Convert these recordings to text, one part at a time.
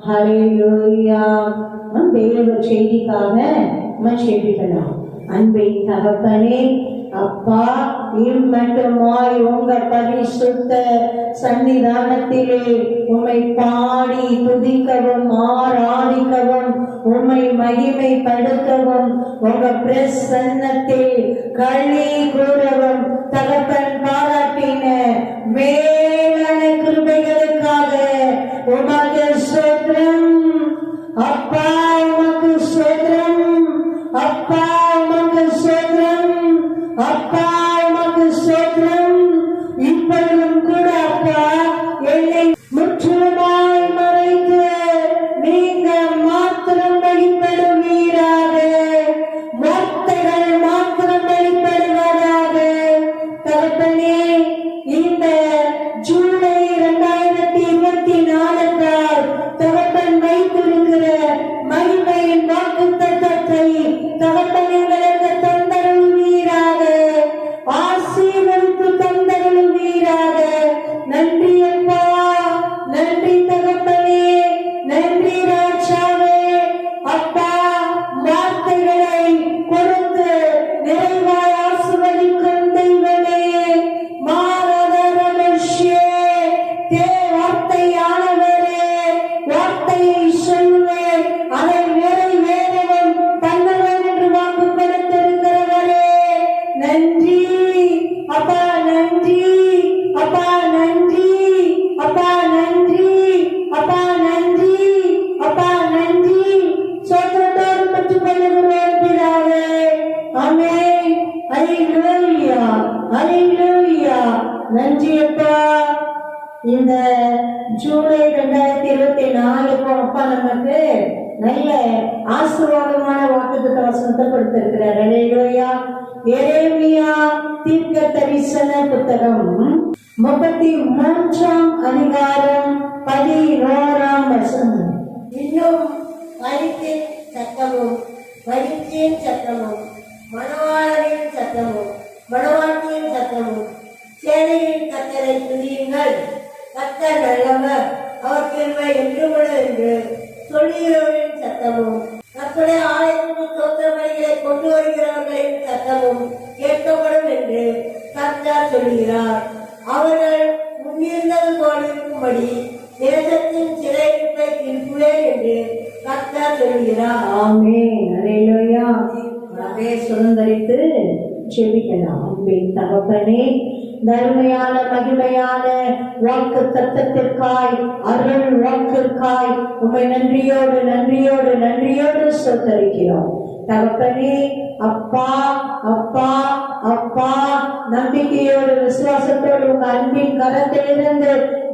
ஹல்லேலூயா. நம் தேவ செய்திக்காக ஜெபிக்கலாம். அன்பின் தகப்பனே, அப்பா, இம்மட்டுமாய் உங்க பரிசுத்த சன்னிதானத்திலே உம்மை பாடி துதிக்கவும் ஆராதிக்கவும் உம்மை மகிமைப்படுத்தவும் உங்க பிரசன்னத்தில் களி கூறவும் தகப்பன் பாராட்டின மேலான கிருபைகளுக்காக உமக்கு ஸ்தோத்திரம். அப்பா உமக்கு ஸ்தோத்திரம். அப்பா உமக்கு ஸ்தோத்திரம். அப்பா உமக்கு ஸ்தோத்திரம். இப்பொழுதும் கூட அப்பா என்னை முற்றிலுமாய் மறைத்து நீங்க மாத்திரம் வெளிப்படுவீராக. வார்த்தைகள் மாத்திரம் வெளிப்படுவதாக. தகப்பனே, இந்த ஜூலை 2024 தகப்பன் வைத்திருக்கிற மகிமையின் வாக்குத்தத்தத்தை தகப்பன் எங்களுக்கு தந்தருள்வீராக. ஆசீர்வதித்து தந்தருள்வீராக. நன்றி அப்பா, நன்றி தகப்பனே, நன்றி ராஜாவே. அப்பா, வார்த்தைகளை கொடுத்து நிறைவாய் ஆசீர்வதிக்கும் தெய்வமே, மாரதரமஷ்யே, வார்த்தையானவரே, வார்த்தையை சொல்லுவேன், அதை நிறைவேறவும் பண்ணுவேன் என்று வாக்கு கொடுத்திருக்கிறவரே, நன்றி அப்பா, நன்றி அப்பா, நன்றி அப்பா, நன்றி அப்பா, நன்றி அப்பா, நன்றி. சோத்திரத்தோடு பெற்றுக் கொள்ளுகிறேன் பிதாவே. ஆமென். ஹல்லேலூயா, ஹல்லேலூயா. நன்றி அப்பா. இந்த ஜூலை 2024 அப்பா நமக்கு நல்ல ஆசீர்வாதமான வாக்குத்தத்த வசனத்தை கொடுத்திருக்கிறார். ஹல்லேலூயா. எரேமியா தீர்க்க தரிசன புத்தகம் 33ஆம் அதிகாரம் 11ஆம் வசனம். இன்னும் பரித்தின் சத்தமும் பரித்தின் சத்தமும் மணவாளரின் சத்தமும் மணவாட்டியின் சத்தமும் சேனையின் கர்த்தரை துதியுங்கள், கர்த்தர் நல்லவர், அவர் கிருபை என்றுமுள்ள என்று சொல்லுகிறவர்களின் சத்தமும் கர்த்தருடைய ஆலயத்துக்கு தோத்திர பலிகளை கொண்டு வருகிறவர்களின் சத்தமும் கேட்கப்படும் என்று கர்த்தர் சொல்லுகிறார். அவர்கள் முன்னிருந்தது போல் இருக்கும்படி தேசத்தின் சிறையிருப்பை திருப்புவேன் என்று கர்த்தர் சொல்லுகிறார். ஆமென். ஹல்லேலூயா. அதை சுதந்தரித்து ஜெபிக்கலாம். அன்பின் தகப்பனே, நன்மையான மகிமையான வாக்கு தத்தத்திற்காய் அருள் வாக்கிற்காய் உம்மை நன்றியோடு நன்றியோடு நன்றியோடு ஸ்தோத்திரிக்கிறோம். தகப்பனே, அப்பா அப்பா அப்பா, நம்பிக்கையோடு விசுவாசத்தோடு உங்க அன்பின் கரத்திலிருந்து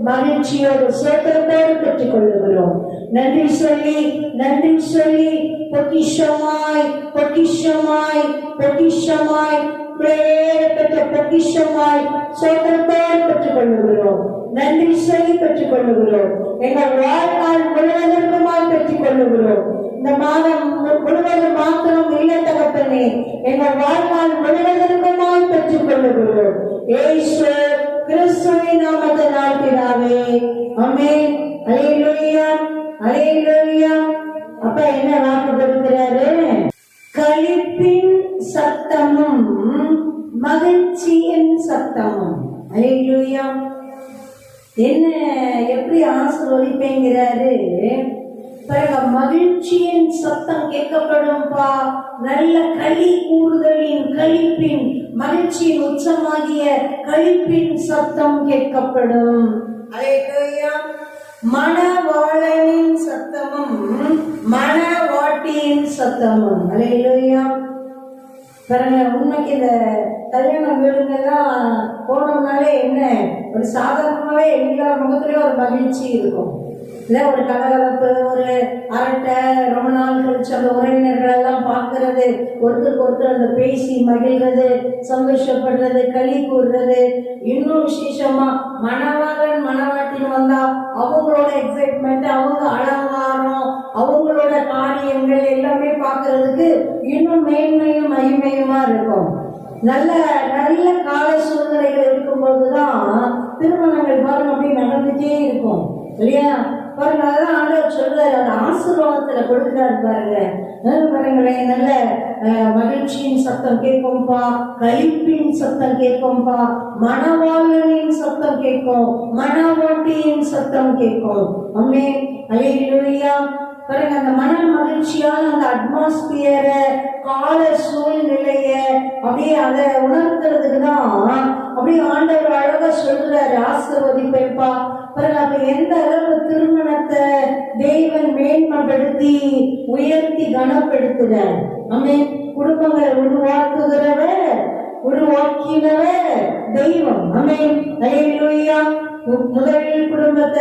மகிழ்ச்சியோடு சோத்திரத்தோடு பெற்றுக் கொள்ளுகிறோம். நன்றி சொல்லி நன்றி சொல்லி பொக்கிஷமாய் பொக்கிஷமாய் பொக்கிஷமாய் பெற்ற பொக்கிஷமாய் சோத்திரத்தோடு பெற்றுக் கொள்ளுகிறோம். நன்றி சொல்லி பெற்றுக் கொள்ளுகிறோம். எங்கள் வாழ்நாள் முழுவதற்குமாய் பெற்றுக் கொள்ளுகிறோம். இந்த மாதம் முழுவதும் மாத்திரம் இல்லை தகப்பனே, எங்கள் வாழ்நாள் முழுவதற்குமாய் பெற்றுக் கொள்ளுகிறோம். இயேசு கிறிஸ்துவின் நாமத்தினால் பிதாவே. ஆமென். ஹல்லேலூயா, ஹல்லேலூயா. அப்ப என்ன வாக்கு கொடுக்கிறாரு? களிப்பின் சத்தமும் மகிழ்ச்சியின் சத்தமும். ஹல்லேலூயா. என்ன எப்படி ஆசீர்வதிப்பேங்கிறாரு? பிறகு மகிழ்ச்சியின் சத்தம் கேட்கப்படும்பா. நல்ல களி கூறுதலின் களிப்பின் மகிழ்ச்சியின் உச்சமாகிய களிப்பின் சத்தம் கேட்கப்படும். ஹல்லேலூயா. மணவாளனின் சத்தமும் மணவாட்டியின் சத்தமும். ஹல்லேலூயா. பாருங்க, உண்மைக்கு இந்த கல்யாண வீடுங்கெல்லாம் போனோம்னாலே என்ன, ஒரு சாதாரணமாவே எல்லா முகத்திலயும் ஒரு மகிழ்ச்சி இருக்கும். இல்ல, ஒரு கலகலப்பு, ஒரு அரட்டை, ரொம்ப நாள் கழிச்சு அந்த உறவினர்கள் எல்லாம் பார்க்கறது, ஒருத்தருக்கு ஒருத்தர் அந்த பேசி மகிழ்றது, சந்தோஷப்படுறது, களி கூறுறது. இன்னும் விசேஷமா மணவாளன் மணவாட்டின்னு வந்தா அவங்களோட எக்ஸைட்மெண்ட், அவங்க அலங்காரம், அவங்களோட காரியங்கள் எல்லாமே பார்க்கறதுக்கு இன்னும் மேன்மையும் மகிமையுமா இருக்கும். நல்ல நல்ல கால சூழ்நிலைகள் இருக்கும்போதுதான் திருமணங்கள் பாருங்க அப்படி நடந்துட்டே இருக்கும் இல்லையா? பாருங்க, அதான் ஆண்டவர் சொல்ற உருவாக்கத்துல கொடுக்கிறாரு பாருங்க. பாருங்களேன், நல்ல மகிழ்ச்சியின் சத்தம் கேட்கும்பா, களிப்பின் சத்தம் கேட்கும்பா, மணவாளனின் சத்தம் கேட்கும், மணவாட்டியின் சத்தம் கேட்கும். ஆமென், அல்லேலூயா. பாருங்க, அந்த மன மகிழ்ச்சியான அந்த அட்மாஸ்பியர, கால சூழ்நிலைய அப்படியே அதை உணர்த்துறதுக்கு தான் அப்படியே ஆண்டவர் அழகா சொல்றாரு, ஆசீர்வதிப்பேன்பா. பாருங்க, அப்ப எந்த அளவு திருமணத்தை தேவன் மேன்மைப்படுத்தி உயர்த்தி கனப்படுத்துறார். ஆமென். குடும்பங்களை உருவாக்கினவர் தெய்வம். ஆமென், அல்லேலூயா. முதலில் குடும்பத்தை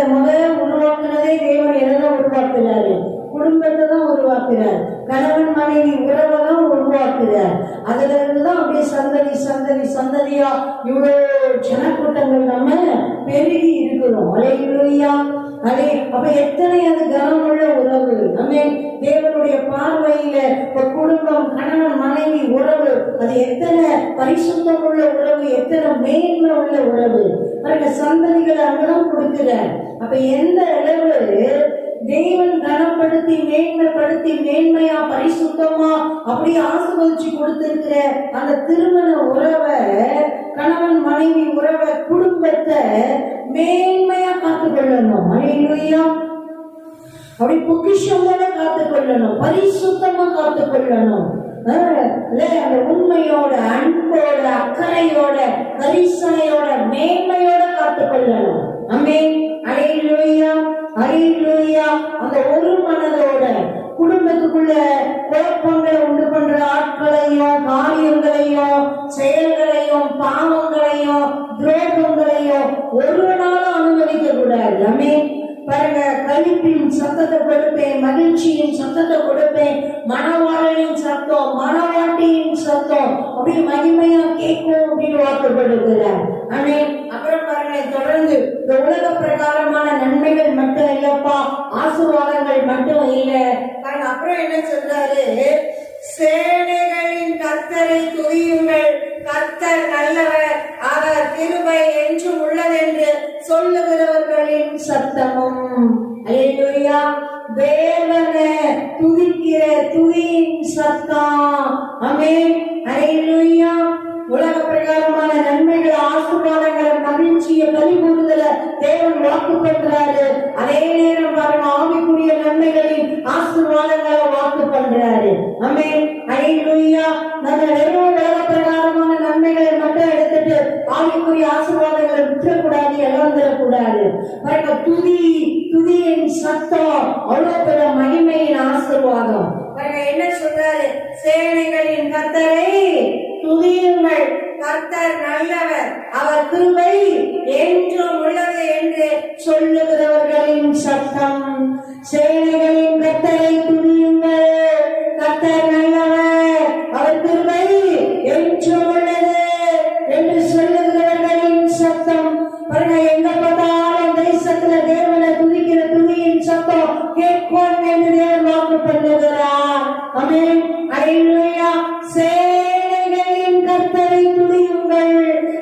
உருவாக்குனதே தேவன். எதான் உருவாக்குறாரு? குடும்பத்தை தான் உருவாக்குறார். கணவன் மனைவி உறவை தான் உருவாக்குறார். அதுல இருந்துதான் அப்படியே சந்ததியா இவ்வளவு ஜனக்கூட்டங்கள் நம்ம பெருகி இருக்கிறோம். அல்லேலூயா. அப்ப எத்தனை அது கனமுள்ள உறவு. நம்ம தேவனுடைய பார்வையில குடும்பம், கணவன் மனைவி உறவு, அது எத்தனை பரிசுத்தம் உள்ள உறவு, எத்தனை மேன்மை உள்ள உறவு. சந்ததிகளை அங்கதான் கொடுக்கிற. அப்ப எந்த அளவு தேவன் கனப்படுத்தி மேன்மைப்படுத்தி மேன்மையா பரிசுத்தமா அப்படியே ஆசீர்வதிச்சு கொடுத்திருக்கிற அந்த திருமண உறவை, கணவன் மனைவி உறவை, குடும்பத்தை மேன்மையா காத்துக்கொள்ளணும். அல்லேலூயா. அப்படி பொக்கிஷமோட காத்துக்கொள்ளணும், பரிசுத்தமா காத்துக்கொள்ளணும். அந்த உண்மையோட, அன்போட, அக்கறையோட, கரிசனையோட, மேன்மையோட காத்துக்கொள்ளணும். ஆமென், அல்லேலூயா, அல்லேலூயா. அந்த ஒரு மனதோட குடும்பத்துக்குள்ள குழப்பங்களை உண்டு பண்ற ஆட்களையும், காரியங்களையும், செயல்களையும், பாவங்களையும், துரோகங்களையும் ஒரு நாளும் அனுமதிக்க கூடாது. ஆமென். பாருங்க, களிப்பின் சத்தத்தை கொடுப்பேன், மகிழ்ச்சியின் சத்தத்தை கொடுப்பேன், மணவாளனின் சத்தம், மணவாட்டியின் சத்தம் அப்படி மகிமையா கேட்கும் அப்படின்னு வாக்குப்படுகிறார். ஆமென். அப்புறம் பாருங்க, தொடர்ந்து இந்த உலக பிரகாரமான நன்மைகள் மட்டும் இல்லப்பா, ஆசீர்வாதங்கள் மட்டும் இல்லை. பாருங்க, அப்புறம் என்ன சொல்றாரு? சேனைகளின் கர்த்தரை துதியுங்கள், கர்த்தர் நல்லவர், அவர் கிருபை என்றும் உள்ளதென்று சொல்லுகிறவர்களின் சத்தமும். அல்லேலூயா. தேவனை துதிக்கிற துதியின் சத்தம். ஆமென், அல்லேலூயா. உலக பிரகாரமான நன்மைகள், ஆசீர்வாதங்களை, மகிழ்ச்சியை, கலிகூறுதலை தேவன் வாக்கு பண்றாரு. அதே நேரம் பாருங்க, ஆவிக்குரிய நன்மைகளின் ஆசீர்வாதங்களை வாக்கு பண்றாரு. ஆமென், அல்லேலூயா. நம்ம வெறும் உலக பிரகாரமான நன்மைகளை மட்டும் எடுத்துட்டு ஆவிக்குரிய ஆசீர்வாதங்களை விட்டுறக்கூடாது, இழந்துடக்கூடாது. பாருங்க, துதியின் சத்தம் அவ்வளவு பெரிய மகிமையின் ஆசீர்வாதம். பாருங்க என்ன சொல்றாரு? சேனைகளின் கர்த்தரை துதியுங்கள், கர்த்தர் நல்லவர், அவர் கிருபை என்றும் உள்ளது என்று சொல்லுகிறவர்களின் சத்தம். சேனைகளின் கர்த்தரை துதியுங்கள், கர்த்தர் நல்லவர், அவர் கிருபை என்றும் உள்ளது என்று சொல்லுகிறவர்களின் சத்தம். பாருங்க, எங்க பார்த்தாலும் தேசத்துல தேவனை துதிக்கிற துதியின் சத்தம் கேட்கும் என்று தேவன் வாக்கு பண்ணுகிறார். ஆமென், அல்லேலூயா. சேனைகளின் கர்த்தரை துதியுங்கள்.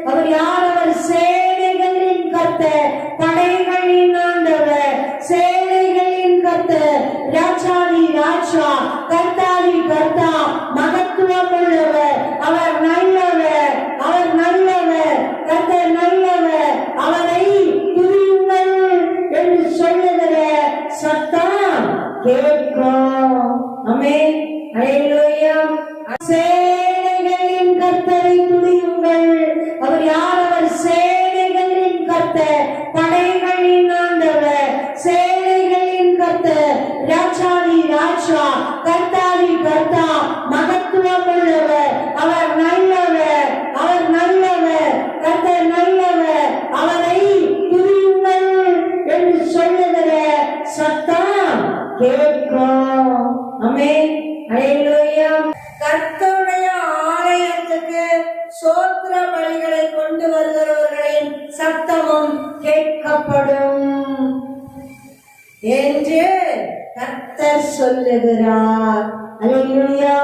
அவர் யார்? அவர் சேனைகளின் கர்த்தர், படைகளின் ஆண்டவர், சேனைகளின் கர்த்தர், ராஜாதி ராஜா, கர்த்தாதி கர்த்தா, மகத்துவம் உள்ளவர், அவர் நல்லவர், அவர் நல்லவர், கர்த்தர் நல்லவர், அவரை துதியுங்கள் என்று சொல்லுகிற சத்தம் கேட்கும். ஆமென், அல்லேலூயா. சேனைகளின் கர்த்தரை துதியுங்கள். அவர் யார்? அவர் சேனைகளின் கர்த்தர், படைகளின் ஆண்டவர், சேனைகளின் கர்த்தர், ராஜாதி ராஜா, கர்த்தாதி கர்த்தா, மகத்துவம் உள்ளவர், அவர் நல்லவர், அவர் நல்லவர், கர்த்தர் நல்லவர், அவரை துதியுங்கள் என்று சொல்லுகிற சத்தம் கேட்கும். ஆமென், அல்லேலூயா. கர்த்தருடைய ஆலயத்துக்கு சோத்திர பலிகளை கொண்டு வருகிறவர்களின் சத்தமும் கேட்கப்படும் என்று கர்த்தர் சொல்லுகிறார். அல்லேலூயா,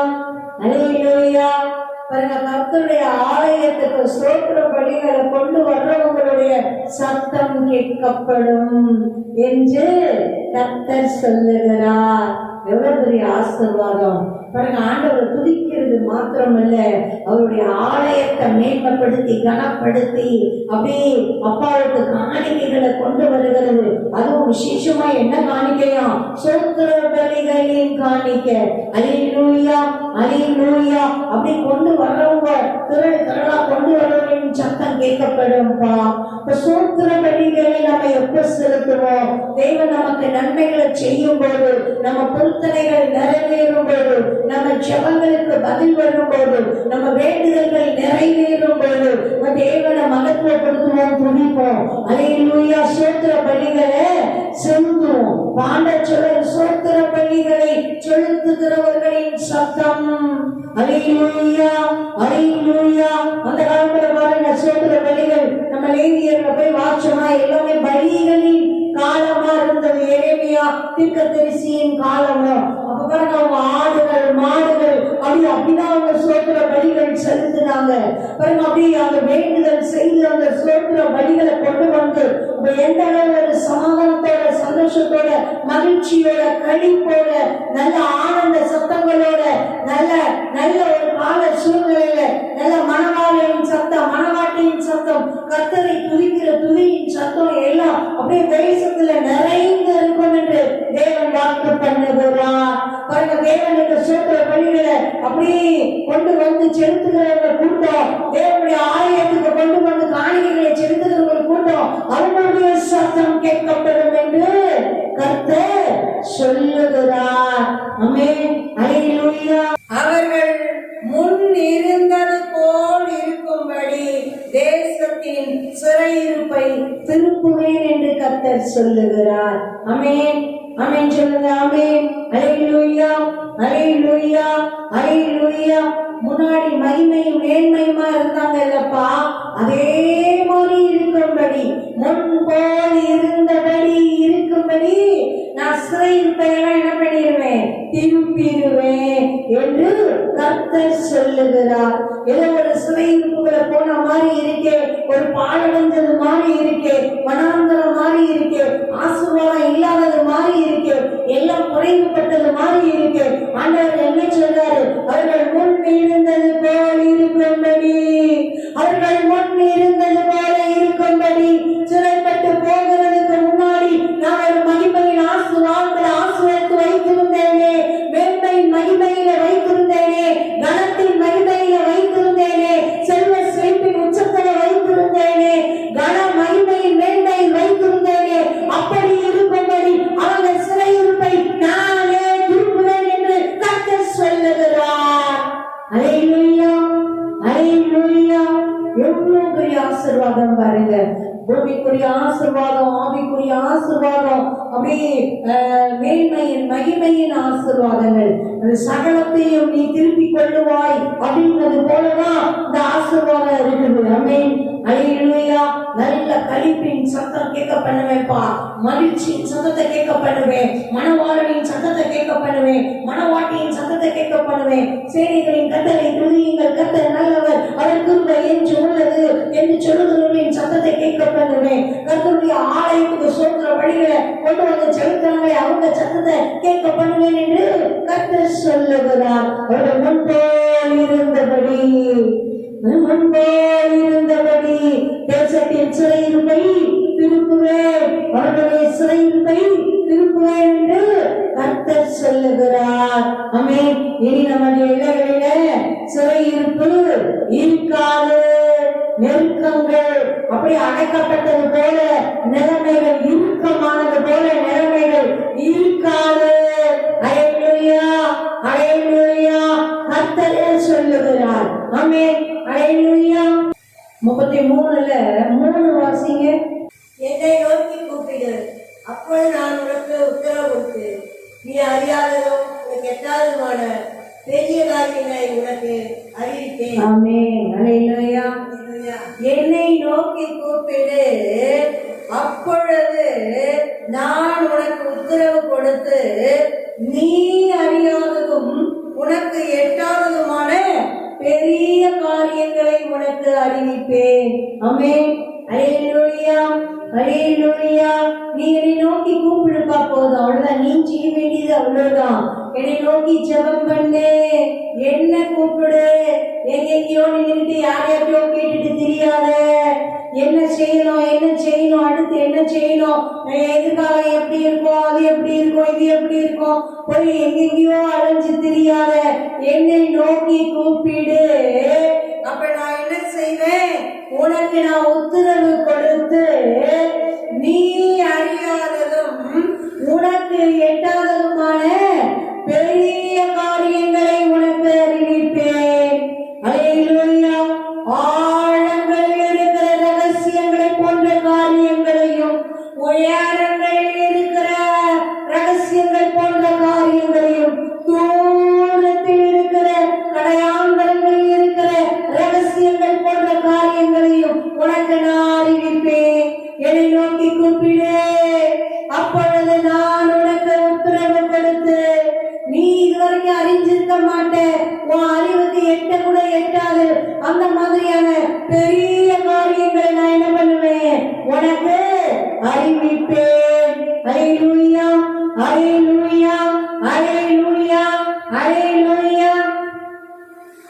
அல்லேலூயா. பாருங்க, கர்த்தருடைய ஆலயத்துக்கு சோத்திர பலிகளை கொண்டு வர்றவங்களுடைய சத்தம் கேட்கப்படும் என்று கர்த்தர் சொல்லுகிறார். எவ்வளவு பெரிய ஆசீர்வாதம் பாருங்க. ஆண்டவரை துதிக்கிறது மாத்திரமல்ல, அவருடைய ஆலயத்தை மேன்மைப்படுத்தி கனப்படுத்தி அப்படியே அப்பாவுக்கு காணிக்கைகளை கொண்டு வருகிறது. அதுவும் விசேஷமா என்ன காணிக்கையாம்? சோத்திர பலிகளின் காணிக்கை. அல்லேலூயா அல்லேலூயா அப்படி கொண்டு வர்றவங்க திரளா கொண்டு வர்றவங்களின் சத்தம் கேட்கப்படும்பா. இப்ப சோத்திர பலிகளை நம்ம எப்ப செலுத்துவோம்? தேவன் நமக்கு நன்மைகளை செய்யும் போது, நம்ம பொருத்தனைகள் நிறைவேறும் போது, நம்ம ஜெபங்களுக்கு பதில் வரும் போது, நம்ம வேண்டுதல்கள் நிறைவேறும் போது தேவனை மகத்துவப்படுத்துவோம், துதிப்போம். அல்லேலூயா. சோத்திர பலிகளை செலுத்துவோம். பாண்டச்சொல்லர் சோத்திர பலிகளை செலுத்துகிறவர்களின் சத்தம். அல்லேலூயா அல்லேலூயா. அந்த காலத்துல பாருங்க, சோத்திர பலிகள் நம்ம லேவியர்ல போய் வாட்சமா எல்லாமே பலிகளின் காலமா இருந்தது. எரேமியா தீர்க்கதரிசியின் காலமா. அப்ப பாருங்க, அவங்க ஆடுகள் மாடுகள் அப்படிதான் அவங்க சோத்திர பலிகள் செலுத்தினாங்க பாருங்க. அப்படியே அவங்க வேண்டுதல் செய்து அந்த சோத்திர பலிகளை கொண்டு வந்து எந்த அளவு சமாதானத்தோட, சந்தோஷத்தோட, மகிழ்ச்சியோட, கழிப்போட, நல்ல ஆனந்த சத்தங்களோட, நல்ல நல்ல ஒரு கால சூழ்நிலையில நல்ல மணவாளையின் சத்தம், மணவாட்டியின் சத்தம், கர்த்தரை துதிக்கிற துதியின் சத்தம் எல்லாம் அப்படியே தேசத்துல நிறைந்து இருக்கும் என்று தேவன் வாக்கு பண்ணுகிறார். பாருங்க, தேவனுக்கு சோத்திர பலிகளை அப்படியே கொண்டு வந்து செலுத்துகிற கூட்டம், தேவனுடைய ஆலயத்துக்கு கொண்டு வந்து காணிக்கைகளை செலுத்துகிற கூட்டம், அவர்களுடைய சத்தம் கேட்கப்படும் என்று கர்த்தர் சொல்லுகிறார். ஆமென் அல்லேலூயா. அவர்கள் முன் இருந்தது போல் இருக்கும்படி தேசத்தின் சிறையிருப்பை திருப்புவேன் என்று கர்த்தர் சொல்லுகிறார். ஆமென் ஆமென் சொல்லுங்க. ஆமென் அல்லேலூயா அல்லேலூயா அல்லேலூயா. முன்னாடி மகிமையும் மேன்மையுமா இருந்தாங்க இல்லப்பா, அதே மாதிரி இருக்கும்படி, முன் போல் இருந்தபடி இருக்கும்படி நான் சிறையிருப்பையெல்லாம் என்ன பண்ணிடுவேன்? திருப்பிடுவேன் என்று கர்த்தர் சொல்லுகிறார். ஏதோ ஒரு சிறையிருப்புகளை போன மாதிரி இருக்கே, ஒரு பாழடைஞ்சது மாதிரி இருக்கே, வனாந்தரம் மாதிரி இருக்கே, ஆசீர்வாதம் இல்லாதது மாதிரி இருக்கே, எல்லாம் குறைவுபட்டது மாதிரி இருக்கே. ஆண்டவர் என்ன சொல்றாரு? அவர்கள் முன் இருந்தது போல் இருக்கும்படி, அவர்கள் முன் இருந்தது போல இருக்கும்படி. சிறைப்பட்டு போகிறதுக்கு முன்னாடி நான் ஒரு மகிமையின் ஆசீர்வாதத்தில் ஆசீர்வதித்து வைத்திருந்தேனே, மேன்மையின் மகிமையில வைத்திருந்தேனே, கனத்தின் மகிமையில வைத்திருந்தேனே, செல்வ செழிப்பின் உச்சத்தில் வைத்திருந்தேனே, கன மகிமையின் மேன்மையில் வைத்திருந்தேனே. அப்படி இருக்கும்படி அவர்கள் சிறையிருப்பை நானே திருப்புவேன் என்று கர்த்தர் சொல்லுகிறார். அல்லேலூயா அல்லேலூயா. எவ்வளவு பெரிய ஆசீர்வாதம் பாருங்க. பூமிக்குரிய ஆசீர்வாதம், ஆவிக்குரிய ஆசீர்வாதம், அப்படியே மேன்மையின் மகிமையின் ஆசீர்வாதங்கள். அந்த சகலத்தையும் நீ திருப்பிக் கொள்ளுவாய் அப்படின்றது போலதான் இந்த ஆசீர்வாதம் இருக்குது. ஆமென் அல்லேலூயா. நல்ல களிப்பின் சத்தம் கேட்க பண்ணுவேன்ப்பா, மகிழ்ச்சியின் சத்தத்தை கேட்க பண்ணுவேன், மணவாளனின் சத்தத்தை கேட்க பண்ணுவேன், மணவாட்டியின் சத்தத்தை கேட்க பண்ணுவேன். சேனைகளின் கர்த்தரை துதியுங்கள், கர்த்தர் நல்லவர், அவர் கிருபை என்று உள்ளது என்று சொல்லுகிறவர்களின் சத்தத்தை கேட்க பண்ணுவேன். கர்த்தருடைய ஆலயத்துக்கு சோத்திர பலிகளை கொண்டு வந்து செலுத்தினாலே அவங்க சத்தத்தை கேட்க பண்ணுவேன் என்று கர்த்தர் சொல்லுகிறார். அவர்கள் முன்போல் இருந்தபடி, முன்போல் இருந்தபடி தேசத்தின் சிறையிருப்பை திருப்புவேன், அவர்களுடைய சிறையிருப்பை திருப்புவேன் என்று கர்த்தர் சொல்லுகிறார். ஆமென். இனி நம்முடைய இல்லங்களில சிறையிருப்பு இருக்காது. நெருக்கங்கள் அப்படி அடைக்கப்பட்டது போல நிலைமைகள், இறுக்கமானது போல நிலைமைகள் இருக்காது. அல்லேலூயா அல்லேலூயா. கர்த்தரே சொல்லுகிறார். ஆமென் அல்லேலூயா. 33:3 வாசிங்க. என்னை நோக்கி கூப்பிடு, அப்பொழுது நான் உனக்கு உத்தரவு கொடுத்து, நீ அறியாததும் உனக்கு எட்டாததுமான பெரிய காரியங்களை உனக்கு அறிவித்தேன். ஆமென் அல்லேலூயா. என்னை நோக்கி கூப்பிடு, அப்பொழுது நான் உனக்கு உத்தரவு கொடுத்து, நீ அறியாததும் உனக்கு எட்டாததுமான பெரிய காரியங்களை உனக்கு அறிவிப்பேன். ஆமென் அல்லேலூயா அல்லேலூயா. நீ என்னை நோக்கி கூப்பிடுப்பா, போதும், அவ்வளவுதான். நீ செய்ய வேண்டியது இது அவ்வளவுதான். என்னை நோக்கி ஜெபம் பண்ணு, என்ன கூப்பிடு. எங்கெங்கயோ நின்றுட்டு யாரையோ கேட்டுட்டு தெரியாத. என்ன செய்யணும், என்ன செய்யணும், அடுத்து என்ன செய்யணும், எதிர்காலம் எப்படி இருக்கும், அது எப்படி இருக்கும், இது எப்படி இருக்கும், போய் எங்கெங்கயோ அலைஞ்சு தெரியாத. என்னை நோக்கி கூப்பிடு. அப்ப நான் என்ன செய்வேன்? உனக்கு நான் உத்தரவு கொடுத்து நீ அறியாததும் உனக்கு எட்டாததுமான பெரிய காரியங்களை உனக்கு அறிவிப்பேன். அல்லேலூயா. ஆழங்களில் இருக்கிற ரகசியங்களை போன்ற காரியங்களையும், உயரங்களில் இருக்கிற ரகசியங்கள் போன்ற காரியங்களையும், தூரத்தில் இருக்கிற கடையாங்கங்களில் இருக்கிற ரகசியங்கள் போன்ற காரியங்களையும் உனக்கு நான் அறிவிப்பேன். என்னை நோக்கி கூப்பிடு, அப்பொழுது நான் உனக்கு உத்தரவு கொடுத்து நீ இதுவரைக்கும் அறிஞ்சிருக்க மாட்டேன், உன் அறிவுக்கு எட்ட கூட எட்டாது அந்த மாதிரியான பெரிய காரியங்களை நான் என்ன பண்ணுவேன்? உனக்கு அறிவிப்பேன். அல்லேலூயா, அல்லேலூயா, அல்லேலூயா, அல்லேலூயா.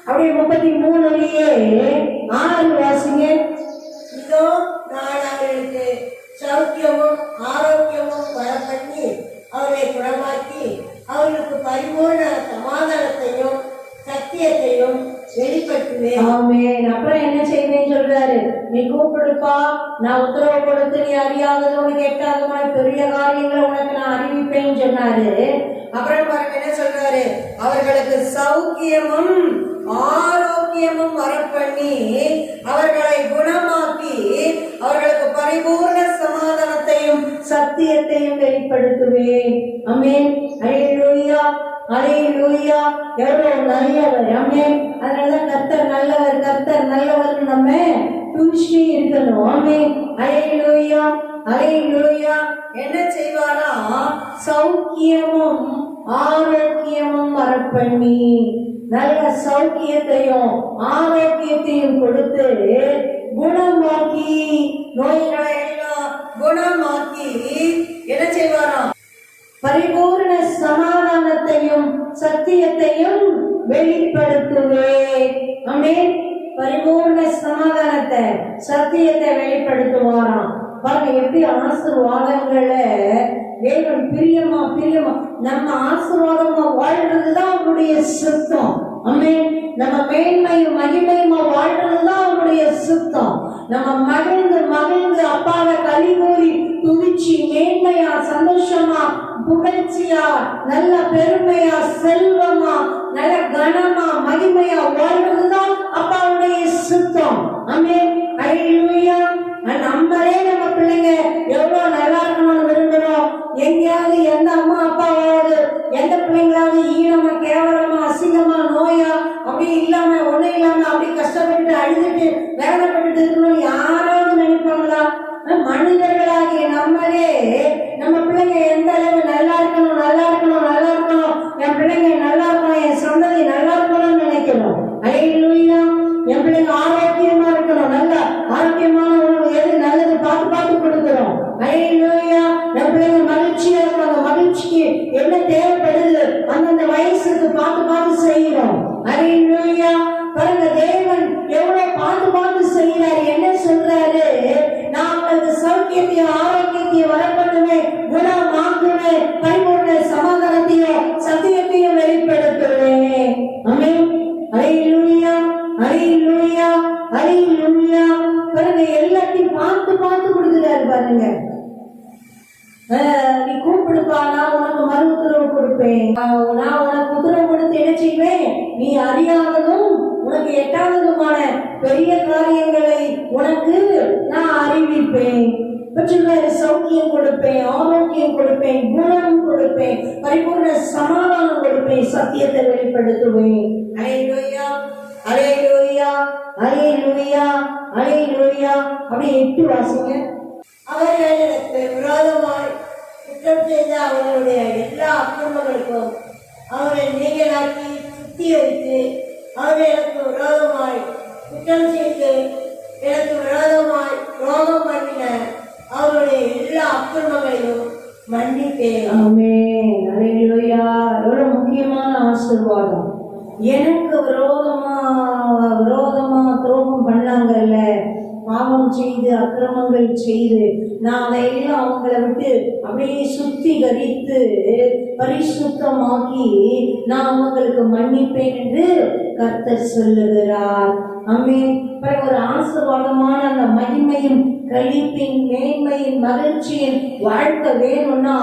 அப்படியே 33 6 வாசிங்க. இதோ நான் அவர்களுக்கு சௌக்கியமும் ஆரோக்கியமும் வரப்பண்ணி அவர்களை குணமாக்கி அவர்களுக்கு பரிபூர்ண சமாதானத்தையும் சத்தியத்தையும் வெளிப்படுத்துவேன். ஆமென். அப்புறம் என்ன செய்வேன்னு சொல்றாரு? நீ கூப்பிடுப்பா, நான் உத்தரவு கொடுத்து நீ அறியாதது உனக்கு எட்டாதமான பெரிய காரியங்களை உனக்கு நான் அறிவிப்பேன்னு சொன்னாரு. அப்புறம் பாருங்க என்ன சொல்றாரு? அவர்களுக்கு சௌக்கியமும் ஆரோக்கியமும் வரப்பண்ணி அவர்களை குணமாக்கி அவர்களுக்கு பரிபூர்ண சமாதானத்தையும் சத்தியத்தையும் வெளிப்படுத்துவேன். ஆமென். அல்லேலூயா, அல்லேலூயா. எவ்வளவு நல்லவர். ஆமென். அதனாலதான் கர்த்தர் நல்லவர், கர்த்தர் நல்லவர் நம்ம துதிச்சு இருக்கணும். ஆமென். அல்லேலூயா, அல்லேலூயா. என்ன செய்வாரா? சௌக்கியமும் ஆரோக்கியமும் வரப்பண்ணி நல்ல சௌக்கியத்தையும் ஆரோக்கியத்தையும் கொடுத்து குணமாக்கி, நோய்களை எல்லாம் குணமாக்கி என்ன செய்வாராம்? பரிபூர்ண சமாதானத்தையும் சத்தியத்தையும் வெளிப்படுத்துவேன். ஆமென். பரிபூர்ண சமாதானத்தை சத்தியத்தை வெளிப்படுத்துவாராம். பாருங்க எப்படி ஆசீர்வாதங்களை தேவன் பிரியமா நம்ம ஆசீர்வாதமா வாழ்றதுதான் அவருடைய சுத்தம். ஆமென். நம்ம மேன்மையும் மகிமையுமா வாழ்றதுதான் அவருடைய சுத்தம். நம்ம மகிழ்ந்து அப்பாவை கலிகூறி துதிச்சு மேன்மையா சந்தோஷமா புகழ்ச்சியா நல்ல பெருமையா செல்வமா நல்ல கனமா மகிமையா வாழ்றதுதான் அப்பாவுடைய சுத்தம். ஆமென். அல்லேலூயா. நம்மளே நம்ம பிள்ளைங்க எவ்வளவு நல்லா இருக்கணும்னு விரும்புறோம். எங்கேயாவது எந்த அம்மா அப்பாவாவது எந்த பிள்ளைங்களாவது ஈனமா கேவலமா அசிங்கமா நோயா அப்படி இல்லாம ஒண்ணு இல்லாம அப்படி கஷ்டப்பட்டு அழுதுட்டு வேதனைப்பட்டு இருக்கணும்னு யாராவது நினைப்பாங்களா? மனிதர்களாகிய நம்மளே நம்ம பிள்ளைங்க எந்த அளவு நல்லா இருக்கணும் நல்லா இருக்கணும் நல்லா இருக்கணும், என் பிள்ளைங்க நல்லா இருக்கணும், என் சந்ததி நல்லா இருக்கணும்னு நினைக்கணும். அல்லேலூயா. என் பிள்ளைங்க ஆரோக்கியமா இருக்கணும், நல்ல ஆரோக்கியமான உணவு எது நல்லது பார்த்து கொடுக்கிறோம். அல்லேலூயா. என் பிள்ளைங்க மகிழ்ச்சியா இருக்கணும், அந்த மகிழ்ச்சிக்கு என்ன தேவைப்படுது அந்தந்த வயசுக்கு பார்த்து செய்யணும். அல்லேலூயா. பாருங்க தேவன் எவ்வளவு பார்த்து செய்யறாரு. என்ன சொல்றாரு? நான் உங்களுக்கு சௌக்கியத்தையும் ஆரோக்கியத்தையும் வரப்பண்ணுவேன், குணமாக்குவேன், பரிபூர்ண சமாதானத்தையும் சத்தியத்தையும் வெளிப்படுத்துவேன். ஆமென். அல்லேலூயா, அல்லேலூயா, அல்லேலூயா. பாருங்க எல்லாத்தையும் பார்த்து கொடுக்கிறாரு. பாருங்க நீ கூப்பிடுப்பா, நான் உனக்கு மறு உத்தரவு கொடுப்பேன். நான் உனக்கு உத்தரவு கொடுத்து என்ன செய்வேன்? நீ அறியாததும் உனக்கு எட்டாததுமான பெரிய காரியங்களை உனக்கு நான் அறிவிப்பேன். சௌக்கியம் கொடுப்பேன், ஆரோக்கியம் கொடுப்பேன், குணம் கொடுப்பேன், பரிபூர்ண சமாதானம் கொடுப்பேன், சத்தியத்தை வெளிப்படுத்துவேன். அல்லேலூயா, அல்லேலூயா, அல்லேலூயா, அல்லேலூயா. அப்படியே 8 வாசிங்க. அவர்களுக்கு விரோதமாய் குற்றம் செய்த அவர்களுடைய எல்லா அக்கிரமங்களுக்கும் அவரை நீங்களாக்கி சுத்திகரித்து அவர்களுக்கு விரோதமாய் குற்றம் செய்து எனக்கு விரோதமாய் துரோகம் பண்ணின அவருடைய எல்லா அக்கிரமங்களையும் மன்னிப்பேன். ஆமென். அல்லேலூயா. ஆசீர்வாதம். எனக்கு விரோதமா துரோகம் பண்ணாங்கல்ல, பாவம் செய்து அக்கிரமங்கள் செய்து, நான் அதையெல்லாம் அவங்கள விட்டு அப்படியே சுத்திகரித்து பரிசுத்தமாக்கி நான் அவங்களுக்கு மன்னிப்பேன் என்று கர்த்தர் சொல்லுகிறார். ஆமென். ஒரு ஆசீர்வாதமான அந்த மகிமையும் கழிப்பின் மேன்மையின் மகிழ்ச்சியின் வாழ்க்கை வேணும்னா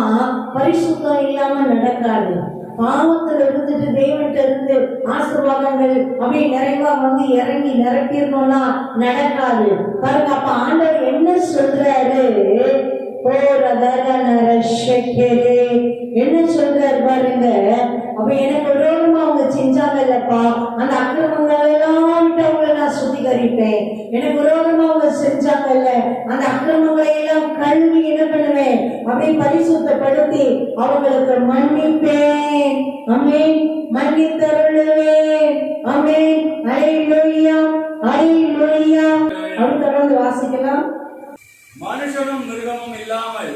பரிசுத்தம் இல்லாம நடக்காது. பாவத்தில் இருந்துட்டு தேவன்கிட்ட இருந்து ஆசீர்வாதங்கள் அப்படியே நிறைவா வந்து இறங்கி நிரப்பிடணும்னா நடக்காது. பாருங்க, அப்ப ஆண்டவர் என்ன சொல்றாரு? என்ன சொல்றாரு பாருங்க. அப்ப எனக்கு விரோதமா அவங்க செஞ்சாங்கல்லப்பா, அந்த அக்கிரமங்கள் எல்லாம் அவங்களை நான் சுத்திகரிப்பேன். எனக்கு விரோதமா அவங்க செஞ்சாங்கல்ல, அந்த அக்கிரமங்களை எல்லாம் கழுவி என்ன பண்ணுவேன்? அப்படி பரிசுத்தப்படுத்தி அவங்களுக்கு மன்னிப்பேன். ஆமென். மன்னித்தருளுவேன். ஆமென். அல்லேலூயா, அல்லேலூயா. அப்படி தொடர்ந்து வாசிக்கலாம். மனுஷனும் மிருகமும் இல்லாமல்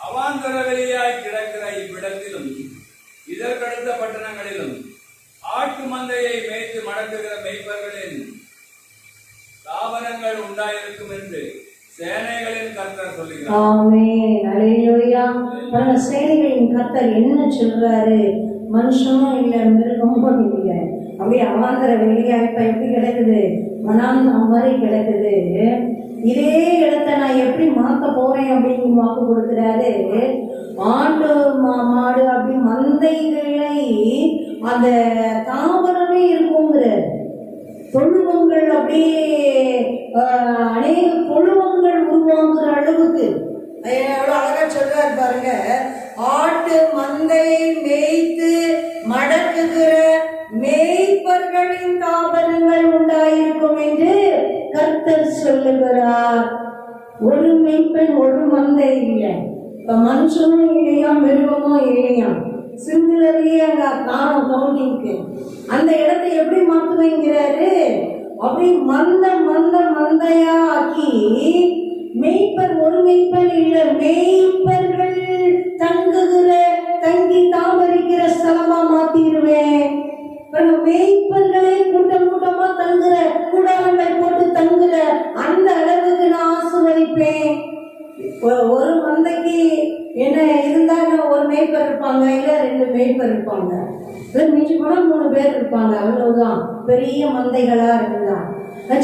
அவாந்தர வெளியாய் கிடக்கிற இவ்விடத்திலும் இதற்கடுத்த பட்டணங்களிலும் ஆட்டு மந்தையை மேய்த்து மடக்குகிற மெய்ப்பர்களின் தாவரங்கள் உண்டாயிருக்கும் என்று சேனைகளின் கர்த்தர் சொல்லுகிறார். ஆமென். அல்லேலூயா. சேனைகளின் கர்த்தர் என்ன சொல்றாரு? மனுஷனும் இல்லை, மிருகமும் இல்லை, அப்படியே அவாந்தர வெளியா இப்ப எப்படி கிடக்குது? மனாந்தம் மாதிரி கிடக்குது. இதே இடத்த நான் எப்படி மாத்த போறேன் அப்படின்னு வாக்கு கொடுக்கிறாரு. ஆடு மாடு அப்படி மந்தைகளை அந்த தாவரமே இருக்குங்கிற தொழுவங்கள் அப்படியே அநேக தொழுவங்கள் உருவாங்குற அளவுக்கு எவ்வளவு அழகா சொல்றாரு பாருங்க. ஆட்டு மந்தையை மேய்த்து மடக்குகிற மேய்ப்பர்களின் தாவரங்கள் உண்டாயிருக்கும் என்று கர்த்தர் சொல்லுகிறார். ஒரு மேய்ப்பன் ஒரு மந்தை இல்லை. இப்ப மனுஷனும் இல்லையா, மிருகமும் இல்லையா, சிங்குலர்லயே அங்க காணும் கவுண்டிங்க்கு. அந்த இடத்தை எப்படி மாத்துவேங்கிறாரு? அப்படி மந்தையா ஆக்கி மேய்ப்பர் ஒரு மேய்ப்பர் இல்லை, மேய்ப்பர்கள் தங்கி தாமரிக்கிற ஸ்தலமா மாத்திடுவேன். மேய்ப்பர்களே கூட்டமா தங்குற கூடாரங்கள் போட்டு தங்குற அந்த அளவுக்கு நான் ஆசீர்வதிப்பேன். ஒரு மந்தைக்கு என்ன இருந்தா ஒரு மேய்ப்பர் இருப்பாங்க, இல்ல 2 மேய்ப்பர் இருப்பாங்க, இல்ல மிஞ்சி போனா 3 பேர் இருப்பாங்க, அவ்வளவுதான். பெரிய மந்தைகளா இருந்தா.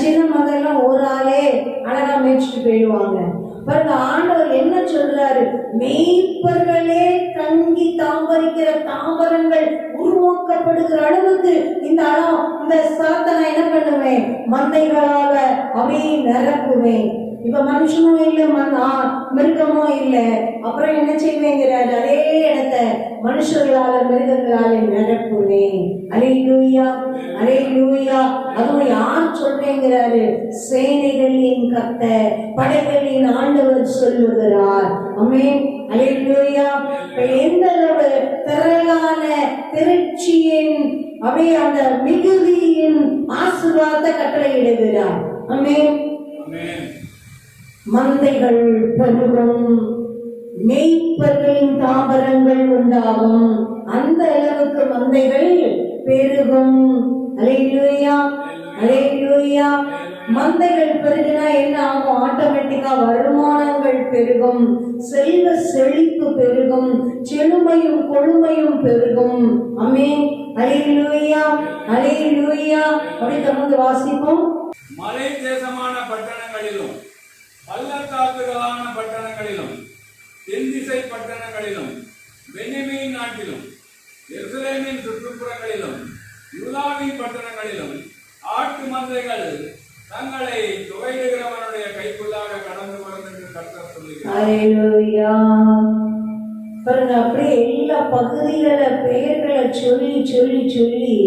சின்ன மந்தையெல்லாம் ஒரு ஆளே அழகா மேய்ச்சிட்டு போயிடுவாங்க. பாருங்க, ஆண்டவர் என்ன சொல்றாரு? மேய்ப்பர்களே தங்கி தாம்பரிக்கிற தாவரங்கள் உருவாக்கப்படுகிற அளவுக்கு இந்த ஸ்தலத்தை நான் என்ன பண்ணுவேன்? மந்தைகளால அப்படியே நிரப்புவேன். இப்ப மனுஷனும் இல்லை, மிருகமும் இல்லை, அப்புறம் என்ன செய்வேங்கிறாரு? அதே இடத்த மனுஷர்களால மிருகங்களால நிரப்புவேன். அல்லேலூயா, அல்லேலூயா. அதுவும் யார் சொல்றேங்கிறாரு? சேனைகளின் கர்த்தர், படைகளின் ஆண்டவர் சொல்லுகிறார். ஆமென். அல்லேலூயா. எந்த அளவு திரளான திருச்சியின் அப்படியே அந்த மிகுதியின் ஆசீர்வாதத்தை கட்டளையிடுகிறார். ஆமென். மந்தைகள் பெருகும், மேய்ப்பர்களின் தாவரங்கள் உண்டாகும். அந்த அளவுக்கு மந்தைகள் பெருகும். அல்லேலூயா, அல்லேலூயா. மந்தைகள் பெருகினா என்ன ஆகும்? ஆட்டோமேட்டிக்கா வருமானங்கள் பெருகும், செல்வ செழிப்பு பெருகும், செழுமையும் கொழுமையும் பெருகும். ஆமென். அல்லேலூயா, அல்லேலூயா. அப்படி தொடர்ந்து வாசிப்போம். மலை தேசமான பட்டணங்களிலும் பள்ளத்தாக்குகளான பட்டணங்களிலும் தென்திசை பட்டணங்களிலும் பென்யமீன் நாட்டிலும் எருசலேமின் சுற்றுப்புறங்களிலும் யூதாவின் பட்டணங்களிலும் ஆட்டு மந்தைகள் தங்களை துவையிடுகிறவனுடைய கைக்குள்ளாக கடந்து வரும் என்று கர்த்தர் சொல்லுகிறார். அல்லேலூயா. பாருங்க, அப்படியே எல்லா பகுதிகளை பெயர்களை சொல்லி சொல்லி சொல்லி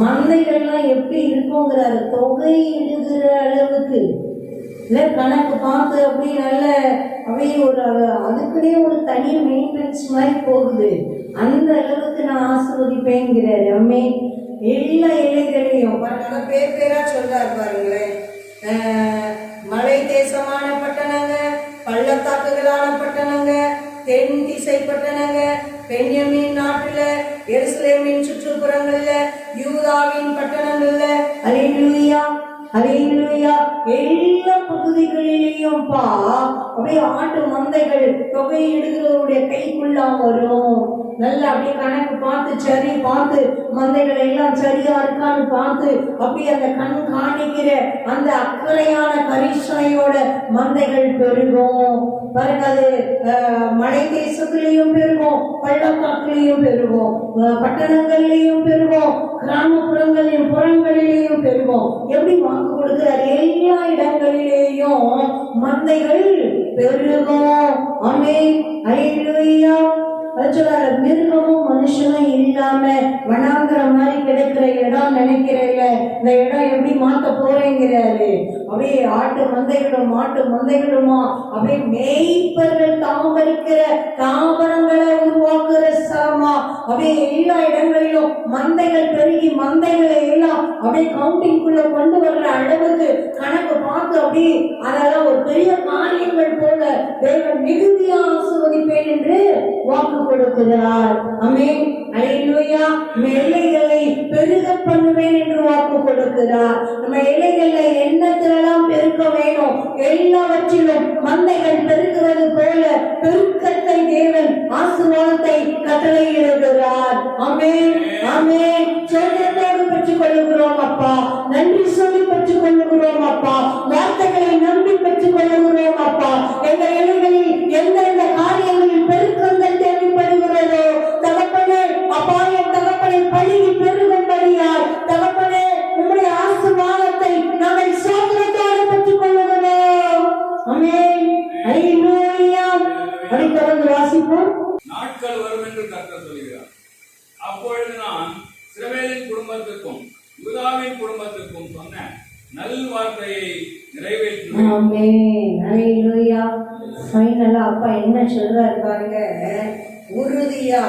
மந்தைகள்லாம் எப்படி இருக்குங்கிறாரு? தொகையிடுகிற அளவுக்கு இல்லை, கணக்கு பார்த்து அப்படியே நல்ல அப்படியே அதுக்குன்னே ஒரு தனி மெயின்டெனன்ஸ் மாதிரி போகுது. அந்த அளவுக்கு நான் ஆசீர்வதிப்பேங்கிறாரு. அம்மே எல்லா எல்லைகளையும் பேரா சொல்றாரு பாருங்களேன். மலை தேசமான பட்டணங்க, பள்ளத்தாக்குகளான பட்டணங்க, தென் திசை பட்டணங்க, பென்யமீன் நாட்டுல, எருசலேமின் சுற்றுப்புறங்கள்ல, யூதாவின் பட்டணங்கள்ல, அல்லேலூயா அல்லேலூயா, எல்லா பகுதிகளிலேயும் அப்படியே ஆட்டு மந்தைகள் தொகையிடுகிறவருடைய கைக்குள்ள வரும். நல்லா அப்படியே கணக்கு பார்த்து சரி பார்த்து மந்தைகள் எல்லாம் சரியா இருக்கான்னு பார்த்து அப்படியே அந்த கண் காணிக்கிற அந்த அக்கறையான கரிசனையோட மந்தைகள் பெருகும். பாருங்க, அது மலை தேசத்திலையும் பெருகும், பள்ளத்தாக்கிலையும் பெருகும், பட்டணங்கள்லையும் பெருகும், கிராமப்புறங்களிலும் புறங்களிலேயும் பெருகும். எப்படி வாக்கு கொடுக்கிறார்? எல்லா இடங்களிலேயும் மந்தைகள் பெருகும். ஆமென் அல்லேலூயா. மிருகமும் மனுஷனும் இல்லாம வனாங்கிற மாதிரி கிடைக்கிற இடம் நினைக்கிறேன், இந்த இடம் எப்படி மாத்த போறேங்கிறாரு. அப்படியே ஆட்டு மந்தைகளும் மாட்டு மந்தைகளுமா அப்படியே மேய்ப்பர்கள் தாமரிக்கிற தாவரங்களை உருவாக்குற ஸ்தலமா அப்படியே எல்லா இடங்களிலும் மந்தைகள் பெருகி மந்தைகளை எல்லாம் அப்படியே கவுண்டிங்குள்ள கொண்டு வர்ற அளவுக்கு கணக்கு பார்த்து அப்படியே அதெல்லாம் ஒரு பெரிய காரியங்கள் போல தேவன் மிகுதியா ஆசீர்வதிப்பேன் என்று வாக்கு கொடுக்கிறார். ஆமென் அல்லேலூயா. எல்லைகளை பெருக பண்ணுவேன் என்று வாக்கு கொடுக்கிறார். நம்ம எல்லைகளை எண்ணத்திலெல்லாம் பெருக்க வேணும். எல்லாவற்றிலும் மந்தைகள் பெருக்குவது போல பெருக்கத்தை தேவன் ஆசீர்வாதத்தை கட்டளையிடுகிறார். ஆமென் ஆமென். சோதனையோடு பெற்றுக் கொள்ளுகிறோம் அப்பா, நன்றி சொல்லி பெற்றுக் கொள்ளுகிறோம் அப்பா, வார்த்தைகளை நம்பி பெற்றுக் கொள்ளுகிறோம் அப்பா. எங்கள் எல்லைகளில் எந்தெந்த காரியங்களில் பெருக்கங்கள் தேவைப்படுகிறதோ தகப்பனே அபாயம் தகப்பனை பழகி பெருகும்படியால் தகப்பனே உம்முடைய ஆசீர்வாதத்தை நாங்கள் சோதனையோடு பெற்றுக் கொள்ளுகிறோம். ஆமென் அல்லேலூயா. அடுத்து வாசிப்போம். நாட்கள் வரும் என்று கர்த்தர் சொல்கிறார், அப்பொழுது நான் இஸ்ரவேலின் குடும்பத்துக்கும் யூதாவின் குடும்பத்துக்கும் சொன்ன நல் வார்த்தையை நிறைவேற்றுவேன். ஆமென் அல்லேலூயா. ஃபைனலா அப்பா என்ன சொல்றாரு பாருங்க, உறுதியா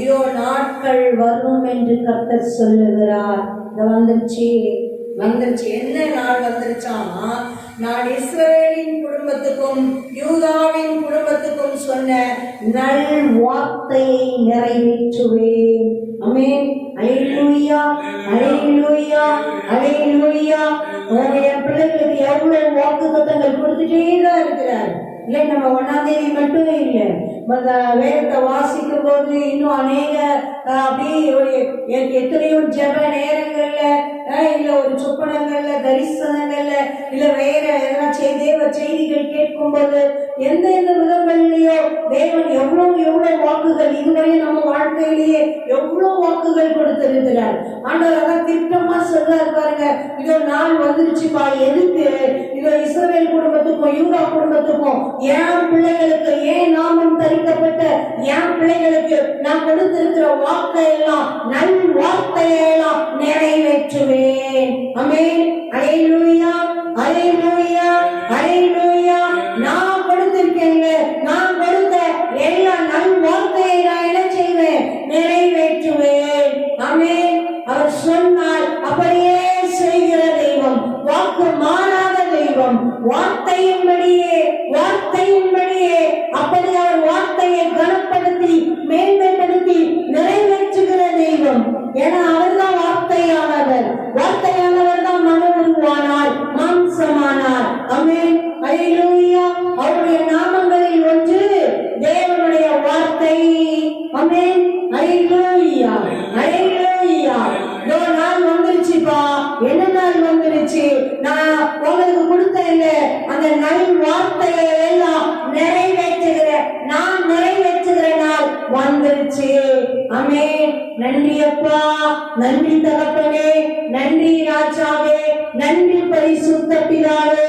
இதோ நாட்கள் வரும் என்று கர்த்தர் சொல்லுகிறார். வந்துருச்சு வந்துருச்சு. என்ன நாள் வந்துருச்சாமா? நான் இஸ்ரவேலின் குடும்பத்துக்கும் யூதாவின் குடும்பத்துக்கும் சொன்ன நல் வார்த்தையை நிறைவேற்றுவேன். ஆமென் அல்லேலூயா அல்லேலூயா அல்லேலூயா. உங்களுடைய பிள்ளைகளுக்கு எவ்வளவு வாக்குத்தத்தங்கள் கொடுத்துட்டே தான் இருக்கிறார். இல்லை நம்ம 1ஆம் தேதி மட்டும் இல்லை, வேதத்தை வாசிக்கும் போது இன்னும் அநேக அப்படியே எத்தனையோ ஜெப நேரங்கள்ல இல்ல ஒரு சொப்பனங்கள்ல தரிசனங்கள்ல இல்ல வேற எதனா தேவ செய்திகள் கேட்கும் போது எந்த விதங்கள்லயோ தேவன் எவ்வளவு வாக்குகள் இதுவரை நம்ம வாழ்க்கையிலேயே எவ்வளவு வாக்குகள் கொடுத்திருக்கிறார். ஆண்டவர் அதான் திட்டமா சொல்றாரு பாருங்க, இதோ நாள் வந்துருச்சுப்பா. எதுக்கு? இதோ இஸ்ரவேல் குடும்பத்துக்கும் யூதா குடும்பத்துக்கும் என் பிள்ளைகளுக்கு ஏன் நாமம் தரிக்கப்பட்ட என் பிள்ளைகளுக்கு நான் கொடுத்திருக்கிற வாக்கையெல்லாம் நல் வார்த்தையெல்லாம் நிறைவேற்றுவேன். ஆமென் அல்லேலூயா அல்லேலூயா அல்லேலூயா. நான் கொடுத்திருக்கேங்க, நான் கொடுத்த எல்லா நல் வார்த்தையை நான் என்ன செய்வேன்? நிறைவேற்றுவேன். ஆமென். அவர் சொன்னால் அப்படியே செய்கிற தெய்வம், வாக்கு மாறாத தெய்வம். வார்த்தையின்படியே அப்படி அவர் வார்த்தையை கனப்படுத்தி மேன்மைப்படுத்தி நிறைவேற்றுகிற தெய்வம். ஏன்னா அவர்தான் வார்த்தையானவர் தான் மனு உருவானார், மாம்சமானார். ஆமென் அல்லேலூயா. அவருடைய நாமங்களில் ஒன்று தேவனுடைய வார்த்தை. ஆமென் அல்லேலூயா அல்லேலூயா. நாள் வந்துருச்சுப்பா. என்ன நாள் வந்துருச்சு? நான் உங்களுக்கு கொடுத்த அந்த நல் வார்த்தையை எல்லாம் நான் நிறைவேற்றுகிற நாள் வந்துருச்சு. ஆமென். நன்றி அப்பா, நன்றி தகப்பனே, நன்றி ராஜாவே, நன்றி பரிசுத்த பிதாவே.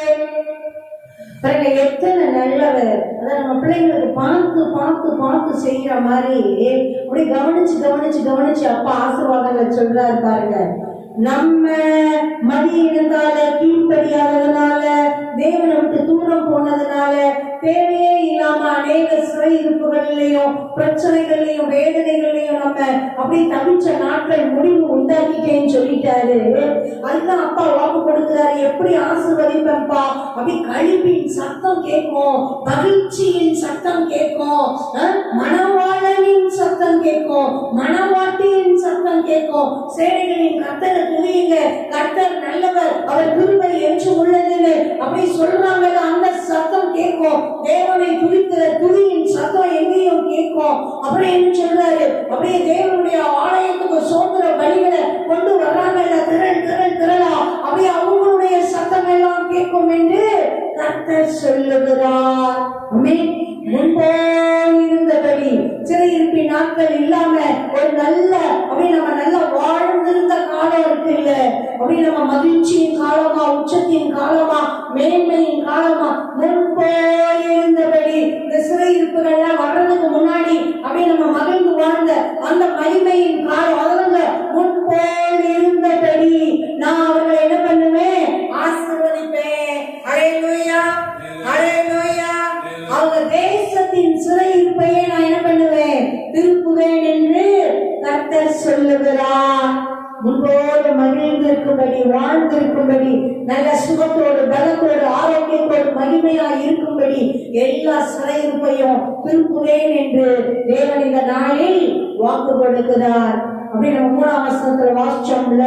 பாருங்க எத்தனை நல்லவர். அதான் நம்ம பிள்ளைங்களுக்கு பார்த்து செய்யற மாதிரி அப்படி கவனிச்சு அப்பா ஆசீர்வாதங்கள் சொல்றாரு பாருங்க. நம்ம மதியினத்தால கீழ்ப்படியாததுனால தேவனை விட்டு தூரம் போனதுனால தேவையே இல்லாம அநேக சிறையிருப்புகள்லயும் பிரச்சனைகள்லயும் வேதனைகள்லயும் நம்ம அப்படி தவிச்ச நாட்கள் முடிவு உண்டாக்கிட்டேன்னு சொல்லிட்டாரு. அதுதான் அப்பா வாக்கு கொடுக்கிறாரு. எப்படி ஆசீர்வதிப்பேன்ப்பா? அப்படி கழிப்பின் சத்தம் கேட்கும், மகிழ்ச்சியின் சத்தம் கேட்கும், மணவாளனின் சத்தம் கேட்கும், மணவாட்டியின் சத்தம் கேட்கும். சேனைகளின் கர்த்தரை துதியுங்க, கர்த்தர் நல்லவர், அவர் கிருபை என்று உள்ளதுன்னு அப்படி சொல்றாங்கல்ல, அந்த சத்தம் கேட்கும். தேவனை துதிக்கிற துதியின் சத்தம் எங்கேயும் கேட்கும். அப்படி என்ன சொல்றாரு? அப்படியே தேவனுடைய ஆலயத்துக்கு சோதர வழிகளை கொண்டு வர்றாங்கல்ல, திரளா அப்படியே அவங்களுடைய சத்தம் எல்லாம் கேட்கும் என்று கர்த்தர் சொல்லுகிறார். முன்போல் இருந்தபடி சிறையிருப்பின் நாட்கள் இல்லாம ஒரு நல்ல அப்படி நம்ம நல்லா வாழ்ந்திருந்த காலம் இருக்கு இல்ல, அப்படி நம்ம மகிழ்ச்சியின் காலமா, உச்சத்தின் காலமா, மேன்மையின் காலமா, முன்போல் இருந்தபடி இந்த சிறையிருப்புகள்லாம் வர்றதுக்கு முன்னாடி அப்படி நம்ம மகிழ்ந்து வாழ்ந்த அந்த மகிமையின் காலம், அதனால முன்போல் இருந்தபடி நான் அவர்களை என்ன பண்ணுவேன்? ஆசீர்வதிப்பேன். ஹல்லேலூயா, ஹல்லேலூயா. அவங்க தேசத்தின் சிறையிருப்பையே நான் என்ன பண்ணுவேன்? திருப்புவேன் என்று கர்த்தர் சொல்லுகிறார். முன்போடு மகிழ்ந்திருக்கும்படி, வாழ்ந்திருக்கும்படி, நல்ல சுகத்தோடு, பலத்தோடு, ஆரோக்கியத்தோடு, மகிமையா இருக்கும்படி எல்லா சிறையிருப்பையும் திருப்புவேன் என்று தேவன் இந்த நாளில் வாக்கு கொடுக்கிறார். அப்படி நம்ம 3ஆம் வசனத்துல வாசிச்சோம்ல,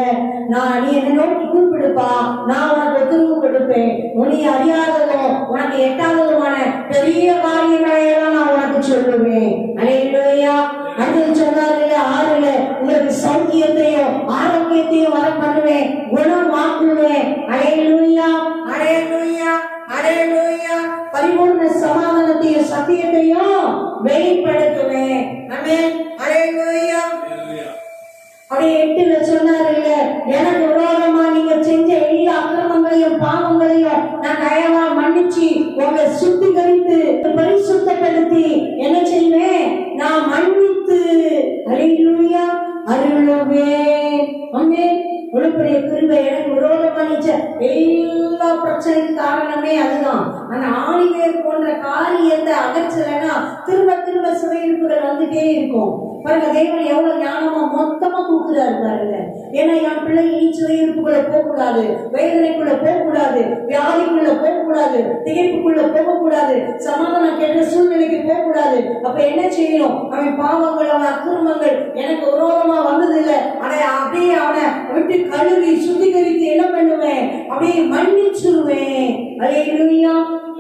நீ என்ன நோக்கி கூப்பிடுப்பா, நான் உனக்கு திரும்ப கொடுப்பேன், உன்னை அறியாததும் உனக்கு எட்டாததுமான பெரிய காரியங்களை எல்லாம் நான் உனக்கு சொல்லுவேன். அல்லேலூயா. அடுத்து சொன்னாரு 6ல, உங்களுக்கு சௌக்கியத்தையும் ஆரோக்கியத்தையும் வர பண்ணுவேன், குணமாக்குவேன். அல்லேலூயா, அல்லேலூயா, அல்லேலூயா. பரிபூர்ண சமாதானத்தையும் சத்தியத்தையும் வெளிப்படுத்துவேன். ஆமென். அல்லேலூயா. அப்படியே 8ல சொன்னாரு, எனக்கு விரோதமா நீங்க செஞ்ச எல்லா அக்கிரமங்களையும் பாவங்களையும் நான் தயவா மன்னிச்சு உங்களை சுத்திகரித்து பரிசுத்தப்படுத்தி என்ன செய்வேன்? நான் மன்னித்து அல்லேலூயா அருளுவேன். ஆமென். உங்களுடைய கிருபை எனக்கு விரோதமா நிச்ச எல்லா பிரச்சனைக்கு காரணமே அதுதான். அந்த ஆணிவேர் போன்ற காரியத்தை அகற்றலைன்னா திரும்ப திரும்ப சிறையிருப்புகள் வந்துட்டே இருக்கும். பாருங்க, தேவன் எவ்வளவு ஞானமா மொத்தமா கூக்குறாரு பாருங்க. ஏன்னா என் பிள்ளை இனி சிறையிருப்புக்குள்ள போக கூடாது, வேதனைக்குள்ள போக கூடாது, வியாதிக்குள்ள போக கூடாது, திகைப்புக்குள்ள போக கூடாது, சமாதானம் கெட்ட சூழ்நிலைக்கு போக கூடாது. அப்ப என்ன செய்யணும்? அவன் பாவங்கள், அவன் அக்கிரமங்கள் எனக்கு விரோதமா வந்தது இல்லை, அதை அப்படியே அவனை விட்டு கழுவி சுத்திகரித்து என்ன பண்ணுவேன்? அப்படியே மன்னிச்சிருவேன். அல்லேலூயா,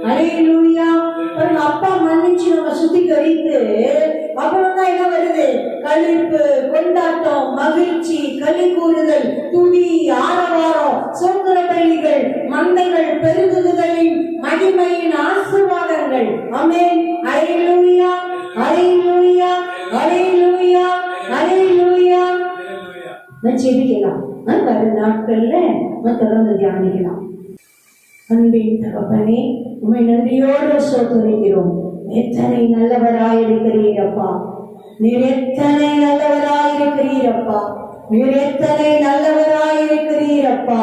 அல்லேலூயா. அப்பா மன்னிச்சு நம்ம சுத்திகரித்து அப்புறம் தான் என்ன வருது? களிப்பு, கொண்டாட்டம், மகிழ்ச்சி, களி கூறுதல், துதி, ஆரவாரம், சோதர பள்ளிகள், மந்தைகள், பெருகுதலின் மகிமையின் ஆசீர்வாதங்கள். ஆமென். அல்லேலூயா, அல்லேலூயா, அல்லேலூயா, அல்லேலூயா. ஜெபிக்கலாம். வரும் நாட்கள்ல தொடர்ந்து தியானிக்கலாம். அன்பின் தகப்பனே, உம்மை நன்றியோடு சோதரிக்கிறோம். எத்தனை நல்லவராயிருக்கிறீரப்பா, நீர் எத்தனை நல்லவராயிருக்கிறீரப்பா, நீர் எத்தனை நல்லவராயிருக்கிறீரப்பா.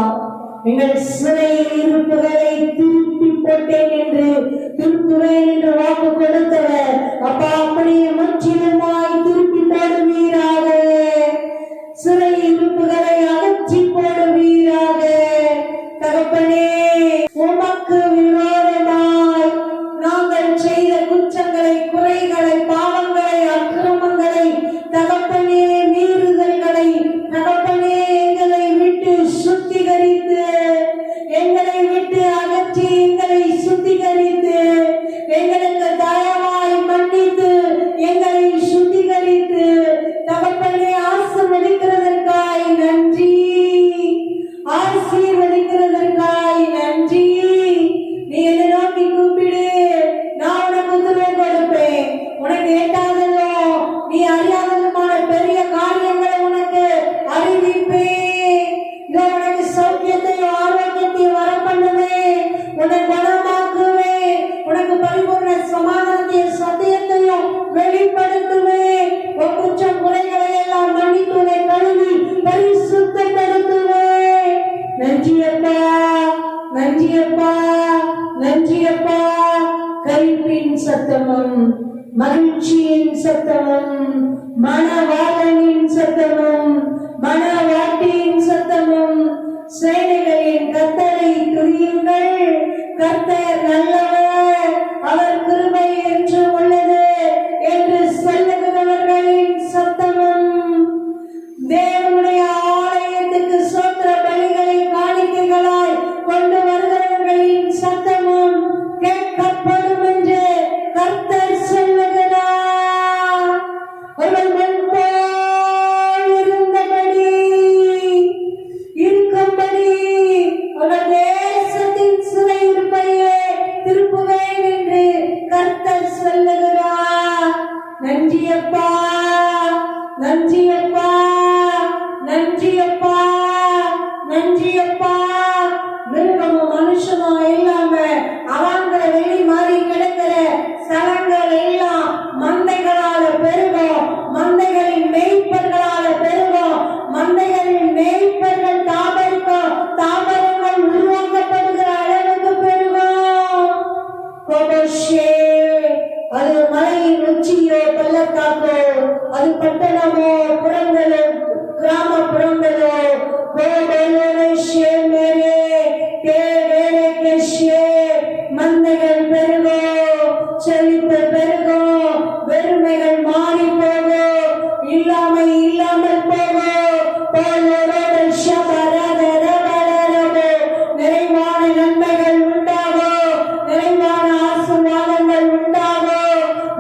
எங்கள் சிறையில் இருப்புகளை திருப்பி போட்டேன் என்று திருப்புவேன் என்று வாக்கு கொடுத்தவர் அப்பா, அப்படியே முற்றிலுமாய் திருப்பி போடுவீராக. சிறை இருப்புகளை அகற்றி போடுவீராக. தகப்பனே, உமக்கு விரோதமாய் நாங்கள் செய்த குற்றங்களை, குறைகளை, பாவங்களை, அக்கிரமங்களை, தகப்பனே மீறுதல்களை, தகப்பனே எங்களை விட்டு சுத்திகரித்து, எங்களை விட்டு அகற்றி, எங்களை சுத்திகரித்து, எங்களுக்கு தயவாய் மன்னித்து, எங்களை சுத்திகரித்து, தகப்பனே ஆசீர்வதிக்கிறதற்காய் நன்றி, ஆசீர்வதிக்கிறதற்காய் நன்றி. நீ என்னை நோக்கி கூப்பிடு, நான் உனக்கு உத்தரவு கொடுப்பேன். உனக்கு எட்டாததோ நீ அறியாததுமான பெரிய காரியங்களை உனக்கு அறிவிப்பேன். உனக்கு சௌக்கியத்தையும் ஆரோக்கியத்தையும் வர பண்ணுவேன், உன்னை குணமாக்குவேன், உனக்கு பரிபூர்ண சமாதானத்தையும் சத்தியத்தையும் வெளிப்படுத்துவேன். உன் குற்றம் குறைகளை எல்லாம் மன்னித்து உன்னை கழுவி பரிசுத்தப்படுத்துவேன். சத்தமும் மகிழ்ச்சியின் சத்தமும் மணவாளனின் சத்தமும் மணவாட்டியின் சத்தமும் சேனைகளின் கர்த்தரை துதியுங்கள். கர்த்தர் நல்லவர், அவர் கிருபை என்று உள்ளது என்று சொல்லுகிறவர்களின் சத்தமும் தேவனுடைய ஆலயத்துக்கு சோத்திர பலிகளை காணிக்கைகளாய் கொண்டு வருகிறவர்களின் சத்தமும் கேட்கப்படும் என்று கர்த்தர் சொல்லுகிறார். அவர்கள் முன்போல் இருந்தபடி இருக்கும்படி அவர்கள் தேசத்தின் சிறையிருப்பையே திருப்புவேன் என்று கர்த்தர் சொல்லுகிறார். நன்றியப்பா, நன்றியப்பா, நன்றியப்பா, நன்றியப்பா. மிருகமும் மனுஷனோ இல்லாம அவாங்கிற வெளி மாறி கிடக்கிற ஸ்தலங்கள் எல்லாம் மந்தைகளால பெருகும், மந்தைகளின் மேய்ப்பர்களால பெருகும், மந்தைகளின் மேய்ப்பர்கள் தாபரிக்கும், தாபரங்கள் உருவாக்கப்படுகிற அளவுக்கு பெருகும். கோபஷே, அது மலையின் உச்சியோ பள்ளத்தாக்கோ, அது பட்டணமோ புறங்களோ கிராமப்புறங்களோ, மந்தைகள் பெருகோ, செழிப்பு பெருகோ, வெறுமைகள் மாறி போகோ, இல்லாமை இல்லாமல் போகோ, நிறைவான நன்மைகள் உண்டாகோ, நிறைவான ஆசீர்வாதங்கள் உண்டாகோ,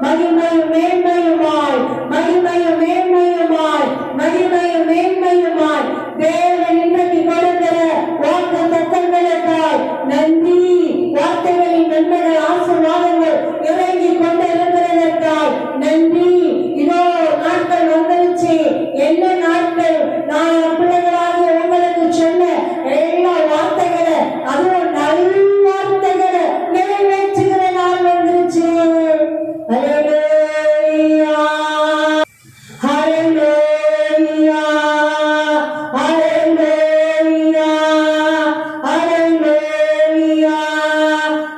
மகிமையும் மேன்மையுமாய், மகிமையும் மேன்மையுமாய், மகிமையும் மேன்மையுமாய் தேவன் இன்றைக்கு கொடுக்கிற வாக்கு தத்தங்களுக்காய் நன்றி. வார்த்தைகளின் நன்மைகள் ஆசீர்வாதங்கள் இறங்கி கொண்டு இருக்கிறதற்காய் நன்றி. இதோ நாட்கள் வந்துருச்சு. என்ன நாட்கள்? நான் பிள்ளைகளாகிய உங்களுக்கு சொன்ன எல்லா வார்த்தைகளை, அதுவும் நல்ல வார்த்தைகளை நிறைவேற்றுகிற நாள் வந்துருச்சு. ஹல்லேலூயா, ஹல்லேலூயா, ஹல்லேலூயா, ஹல்லேலூயா,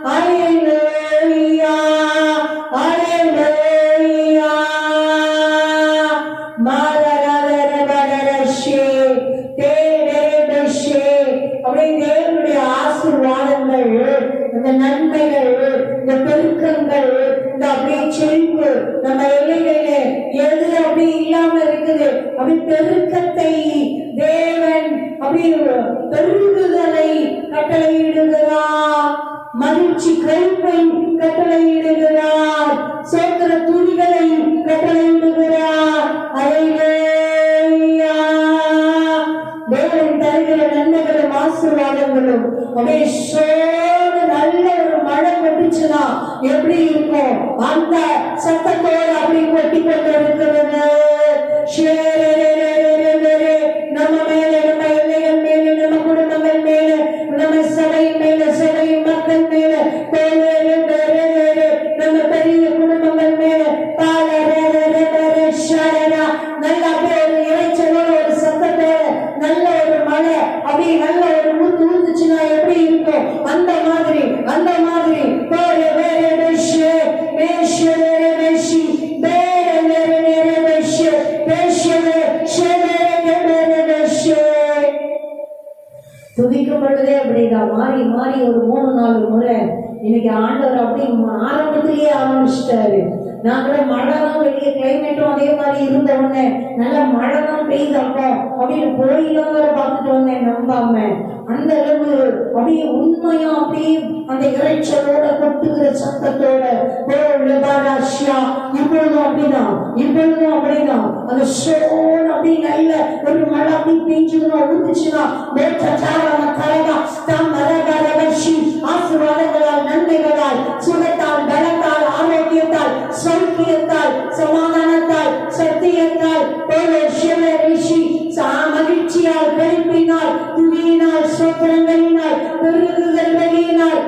ஹல்லேலூயா, ஹல்லேலூயா. மாரரரரரரஷே, தேரேரஷே. அப்படியே தேவனுடைய ஆசீர்வாதங்கள், இந்த நன்மைகள், இந்த பெருக்கங்கள், இந்த அப்படியே செழிப்பு நம்ம எல்லைகளிலே எது அப்படி இல்லாம இருக்குது. அப்படி பெருக்கத்தை தேவன் அப்படி பெருகுதலை கட்டளையிடுகிறார். மகிழ்ச்சி கழிப்பை கட்டளையிடுகிறார். சோத்திர துணிகளை கட்டளையிடுகிறார். ஹல்லேலூயா. தேவன் தருகிற நன்மைகளும் ஆசீர்வாதங்களும் அப்படியே சோறு நல்ல ஒரு மழை கொட்டுச்சுன்னா எப்படி இருக்கும்? அந்த சத்தத்தோடு அப்படி கொட்டி கொண்டு இருக்கிறது. நம்ம மேல, நம்ம எல்லைகள் மேல, நம்ம குடும்பங்கள் மேல, நம்ம சபையின் மேல, சபையின் மக்கள் மேல, நம்ம பெரிய குடும்பங்கள் மேல நல்ல அப்படியே ஒரு இறைச்சலோட ஒரு சத்தத்தோட நல்ல ஒரு மழை அப்படியே நல்ல ஒரு ஊத்து ஊத்துச்சுன்னா எப்படி இருக்கும்? அந்த மாதிரி, அந்த மாதிரி துதிக்கும் பொழுதே அப்படிதான் மாறி மாறி ஒரு 3-4 முறை இன்னைக்கு ஆண்டவர் அப்படி ஆரம்பத்திலேயே ஆரம்பிச்சிட்டாரு. நான் கூட மழை தான் வெளியே கிளைமேட்டும் அதே மாதிரி இருந்த உடனே நல்லா மழை தான் பெய்தப்போ அப்படின்னு போயிலாம் வேற பார்த்துட்டு வந்தேன் நம்பாம. அந்த அளவு அப்படியே உண்மையா அப்படியே அந்த இறைச்சலோட கொட்டுகிற சத்தத்தோட இப்பொழுதும் அப்படிதான், இப்பொழுதும் அப்படிதான். அந்த சோன் அப்படி நல்ல ஒரு மழை அப்படி பெஞ்சுதுன்னா ஊத்துச்சுன்னா ஆசீர்வாதங்களால், நன்மைகளால், சுகத்தால், பலத்தால், ஆரோக்கியத்தால், சௌக்கியத்தால், சமாதானத்தால், சத்தியத்தால், மகிழ்ச்சியால், கழிப்பினால், துணியினால், சோத்திரங்களினால், பெருகுதல்களினால்,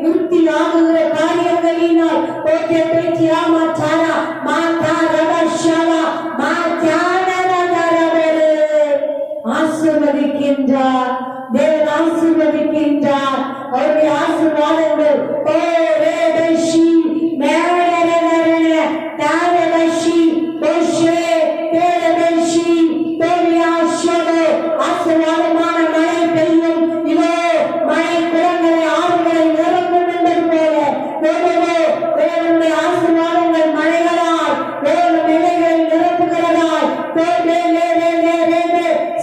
விருத்தி ஆகுகிற காரியங்களினால், ஆசீர்வதிக்கின்றார். தேவன் ஆசீர்வதிக்கின்றார். அவருடைய ஆசீர்வாதங்கள்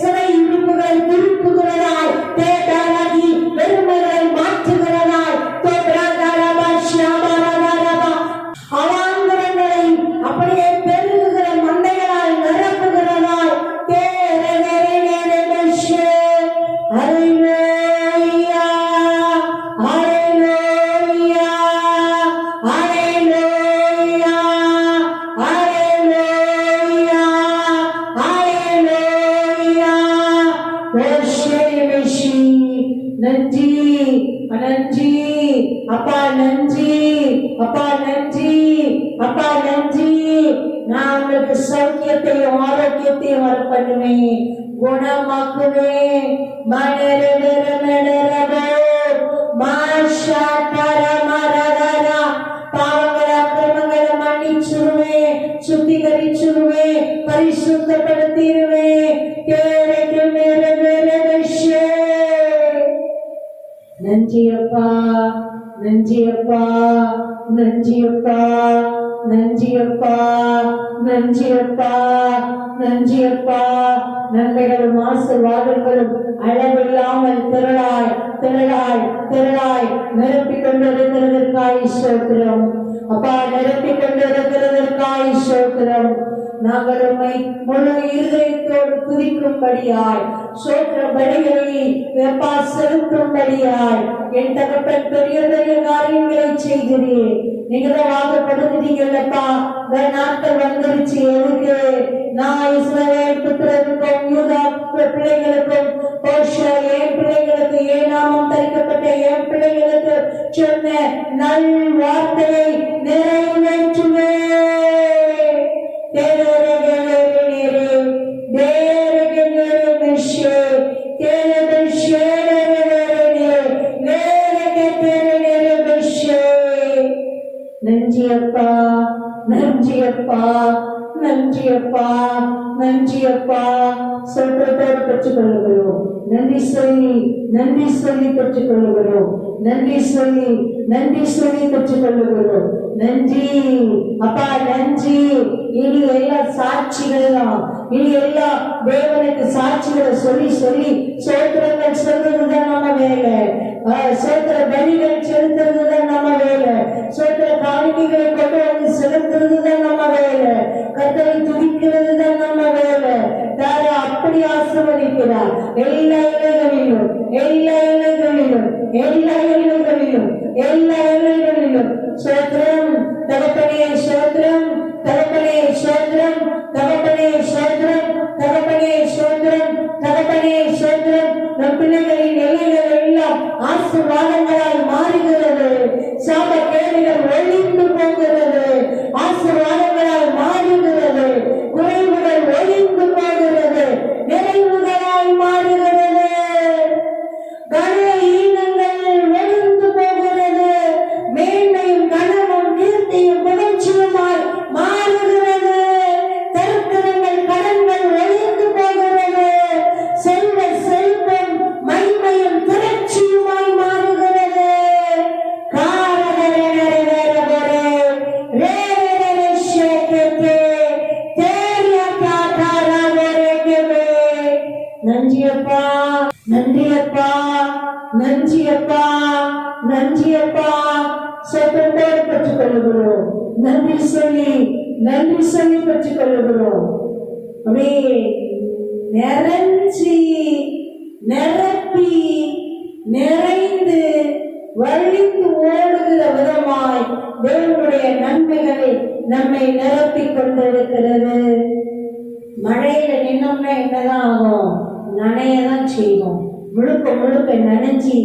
சிறை உறுப்புகளை திருப்புகிறதாய், தேடாகி பெருமைகளை மாற்றுகிறதாய், அவாந்தரங்களை அப்படியே பெருகுகிற மந்தைகளால் நிரப்புகிறதாய், நன்றி நன்றி அப்பா, நன்றி அப்பா, நன்றி அப்பா, நன்றி. நான் உங்களுக்கு சௌக்கியத்தையும் ஆரோக்கியத்தையும் வர பண்ணுவேன், குணமாக்குவேன். பாவங்களை அக்கிரமங்களை மன்னிச்சுருவேன், சுத்திகரிச்சுருவேன், பரிசுத்தப்படுத்திடுவேன். நன்றி அப்பா, நன்றி அப்பா, நன்றி அப்பா, நன்றி அப்பா, நன்றி அப்பா, நன்றி அப்பா. நன்மைகளும் ஆசீர்வாதங்களும் அளவில்லாமல் திரளாய் திரளாய் திரளாய் நிரப்பிக் கொண்டிருக்கிறதற்காய் ஸ்தோத்திரம் அப்பா, நிரப்பிக் கொண்டிருக்கிறதற்காய் ஸ்தோத்திரம். நாங்கள் உம்மை முழு இருதயத்தோடு துதிக்கும்படியாய், சோத்திர பலிகளை வெப்பா செலுத்தும்படியாய் என் தகப்பன் பெரிய பெரிய காரியங்களை செய்கிறேன். நீங்க தான் வாக்குப்படுத்திட்டீங்கல்லப்பா, இந்த நாட்கள் வந்துருச்சு. எதுக்கு? நான் இஸ்ரவேல் புத்திரருக்கும் யூதா பிள்ளைகளுக்கும் என் பிள்ளைகளுக்கு ஏனாமம் தரிக்கப்பட்ட என் பிள்ளைகளுக்கு சொன்ன நல் வார்த்தையை நிறைவேற்றுவேன். நன்றியப்பா, நன்றியப்பா, நன்றியப்பா, நன்றியப்பா. சொல்றதோடு பெற்றுக் கொள்ளுகிறோம். நன்றி சொல்லி நன்றி சொல்லி பெற்றுக் கொள்ளுகிறோம். நன்றி சொல்லி நன்றி சொல்லி பெற்றுக் கொள்ளுகிறோம். நன்றி அப்பா, நன்றி. இனி எல்லா சாட்சிகள் தான், இனி எல்லா தேவனுக்கு சாட்சிகளை சொல்லி சொல்லி சோத்திரங்கள் சொல்றதுதான் நம்ம வேலை. சோத்திர பலிகள் செலுத்துறதுதான் நம்ம வேலை. சோத்திர காணிக்கைகளை கொண்டு வந்து செலுத்துறதுதான் நம்ம வேலை. கர்த்தரை துதிக்கிறது தான் நம்ம வேலை. தார அப்படி ஆசீர்வதிக்கிறார். எல்லா இலைகளிலும் எல்லா இலைகளிலும் எல்லா இலைகளிலும் எல்லா இலைகளிலும் சோத்திரம் தகப்பனே, சோத்திரம் தகப்பனே, சோத்திரம் தகப்பனே, சோத்திரம் தகப்பனே, சோத்திரம் தகப்பனே, சோத்திரம். நம் பிள்ளைகளின் எல்லைகள் எல்லாம் ஆசீர்வாதங்களால் மாறுகிறது. சாப கேடுகள் ஒழிந்து போகிறது. ஆசீர்வாதங்களால் மாறுகிறது. குறைவுகள் ஒழிந்து போகிறது. நிறைவுகளால் மாறுகிறது. கன ஈனங்கள் ஒழிந்து போகிறது. மேன்மையும் கனமும் கீர்த்தியும் புகழ்ச்சியுமாய் மாறுகிறது. தரித்திரங்கள் கடன்கள் ஒழிந்து போகிறது. செல்வ செல்வம் மைமையும் திரட்சியுமாய் மாறுகிறது. நன்றியப்பா, நன்றியப்பா, நன்றியப்பா, நன்றியப்பா. சொத்தத்தோடு பெற்றுக் கொள்ளுகிறோம். நன்றி சொல்லி நன்றி சொல்லி பெற்றுக் கொள்ளுகிறோம். அப்படியே நிறைஞ்சி நிரப்பி நிறைந்து வழிந்து ஓடுகிற விதமாய் தேவனுடைய நன்மைகளை நம்மை நிரப்பிக் கொண்டிருக்கிறது. மழையில நின்னோம்னா என்னதான் ஆகும்? நனையதான் செய்வோம். முழுக்க முழுக்க நனைஞ்சி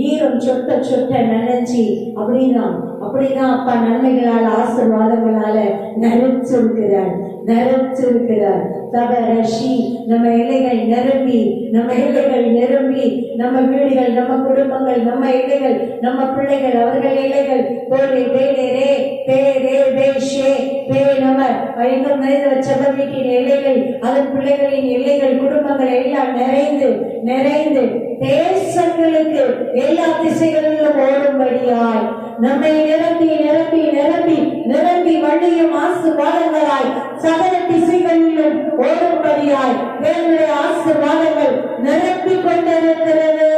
ஈரம் சொட்ட சொட்ட நனைஞ்சி அப்படிதான் அப்பா நன்மைகளால் ஆசீர்வாதங்களால நிறைச்சிருக்கிறார், நிறைச்சிருக்கிறார். தபரஷி நம்ம இலைகள் நிரம்பி, நம்ம இலைகள் நிரம்பி, நம்ம வீடுகள், நம்ம குடும்பங்கள், நம்ம இலைகள், நம்ம பிள்ளைகள், அவர்கள் இலைகள் போலே பேரே பேரே பேஷே பே நம்ம ஐந்து மனித செப வீட்டின் எல்லைகள், அதன் பிள்ளைகளின் எல்லைகள், குடும்பங்கள் எல்லாம் நிறைந்து நிறைந்து தேசங்களுக்கு எல்லா திசைகளிலும் ஓடும்படியாய் நம்மை நிரப்பி நிரப்பி நிரப்பி நிரப்பி வள்ளியும் ஆசீர்வாதங்களாய் சகல திசைகளிலும் ஓடும்படி ஓடும்படியாய் தேவனுடைய ஆசீர்வாதங்கள் நிரப்பிக் கொண்டிருக்கிறது.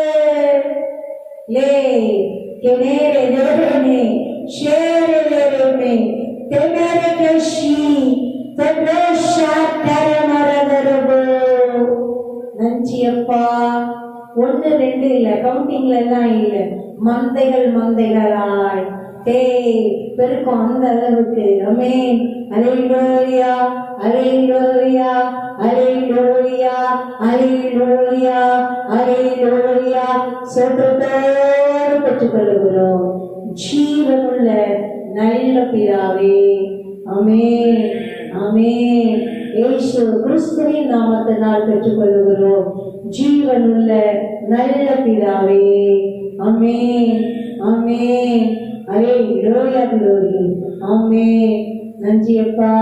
லே கெனேரே தேவனே ஷேரே தேவனே தெமரே கஷி தத்ரோஷா தரமரதரபோ. நன்றி அப்பா. 1 2 இல்ல, கவுண்டிங்ல எல்லாம் இல்ல, மந்தைகள் மந்தைகளாய் பெருக்கும் அந்த அளவுக்கு. ஆமென். அல்லேலூயா அல்லேலூயா அல்லேலூயா அல்லேலூயா அல்லேலூயா. சோத்திரத்தோடு பெற்றுக்கொள்கிறோம் ஜீவனுள்ள நல்ல பிதாவே. ஆமென் ஆமென். இயேசு கிறிஸ்துவின் நாமத்தினால் பெற்றுக்கொள்கிறோம் ஜீவனுள்ள நல்ல பிதாவே. ஆமென் ஆமென். அல்லேலூயா. ஆமென். நன்றி அப்பா.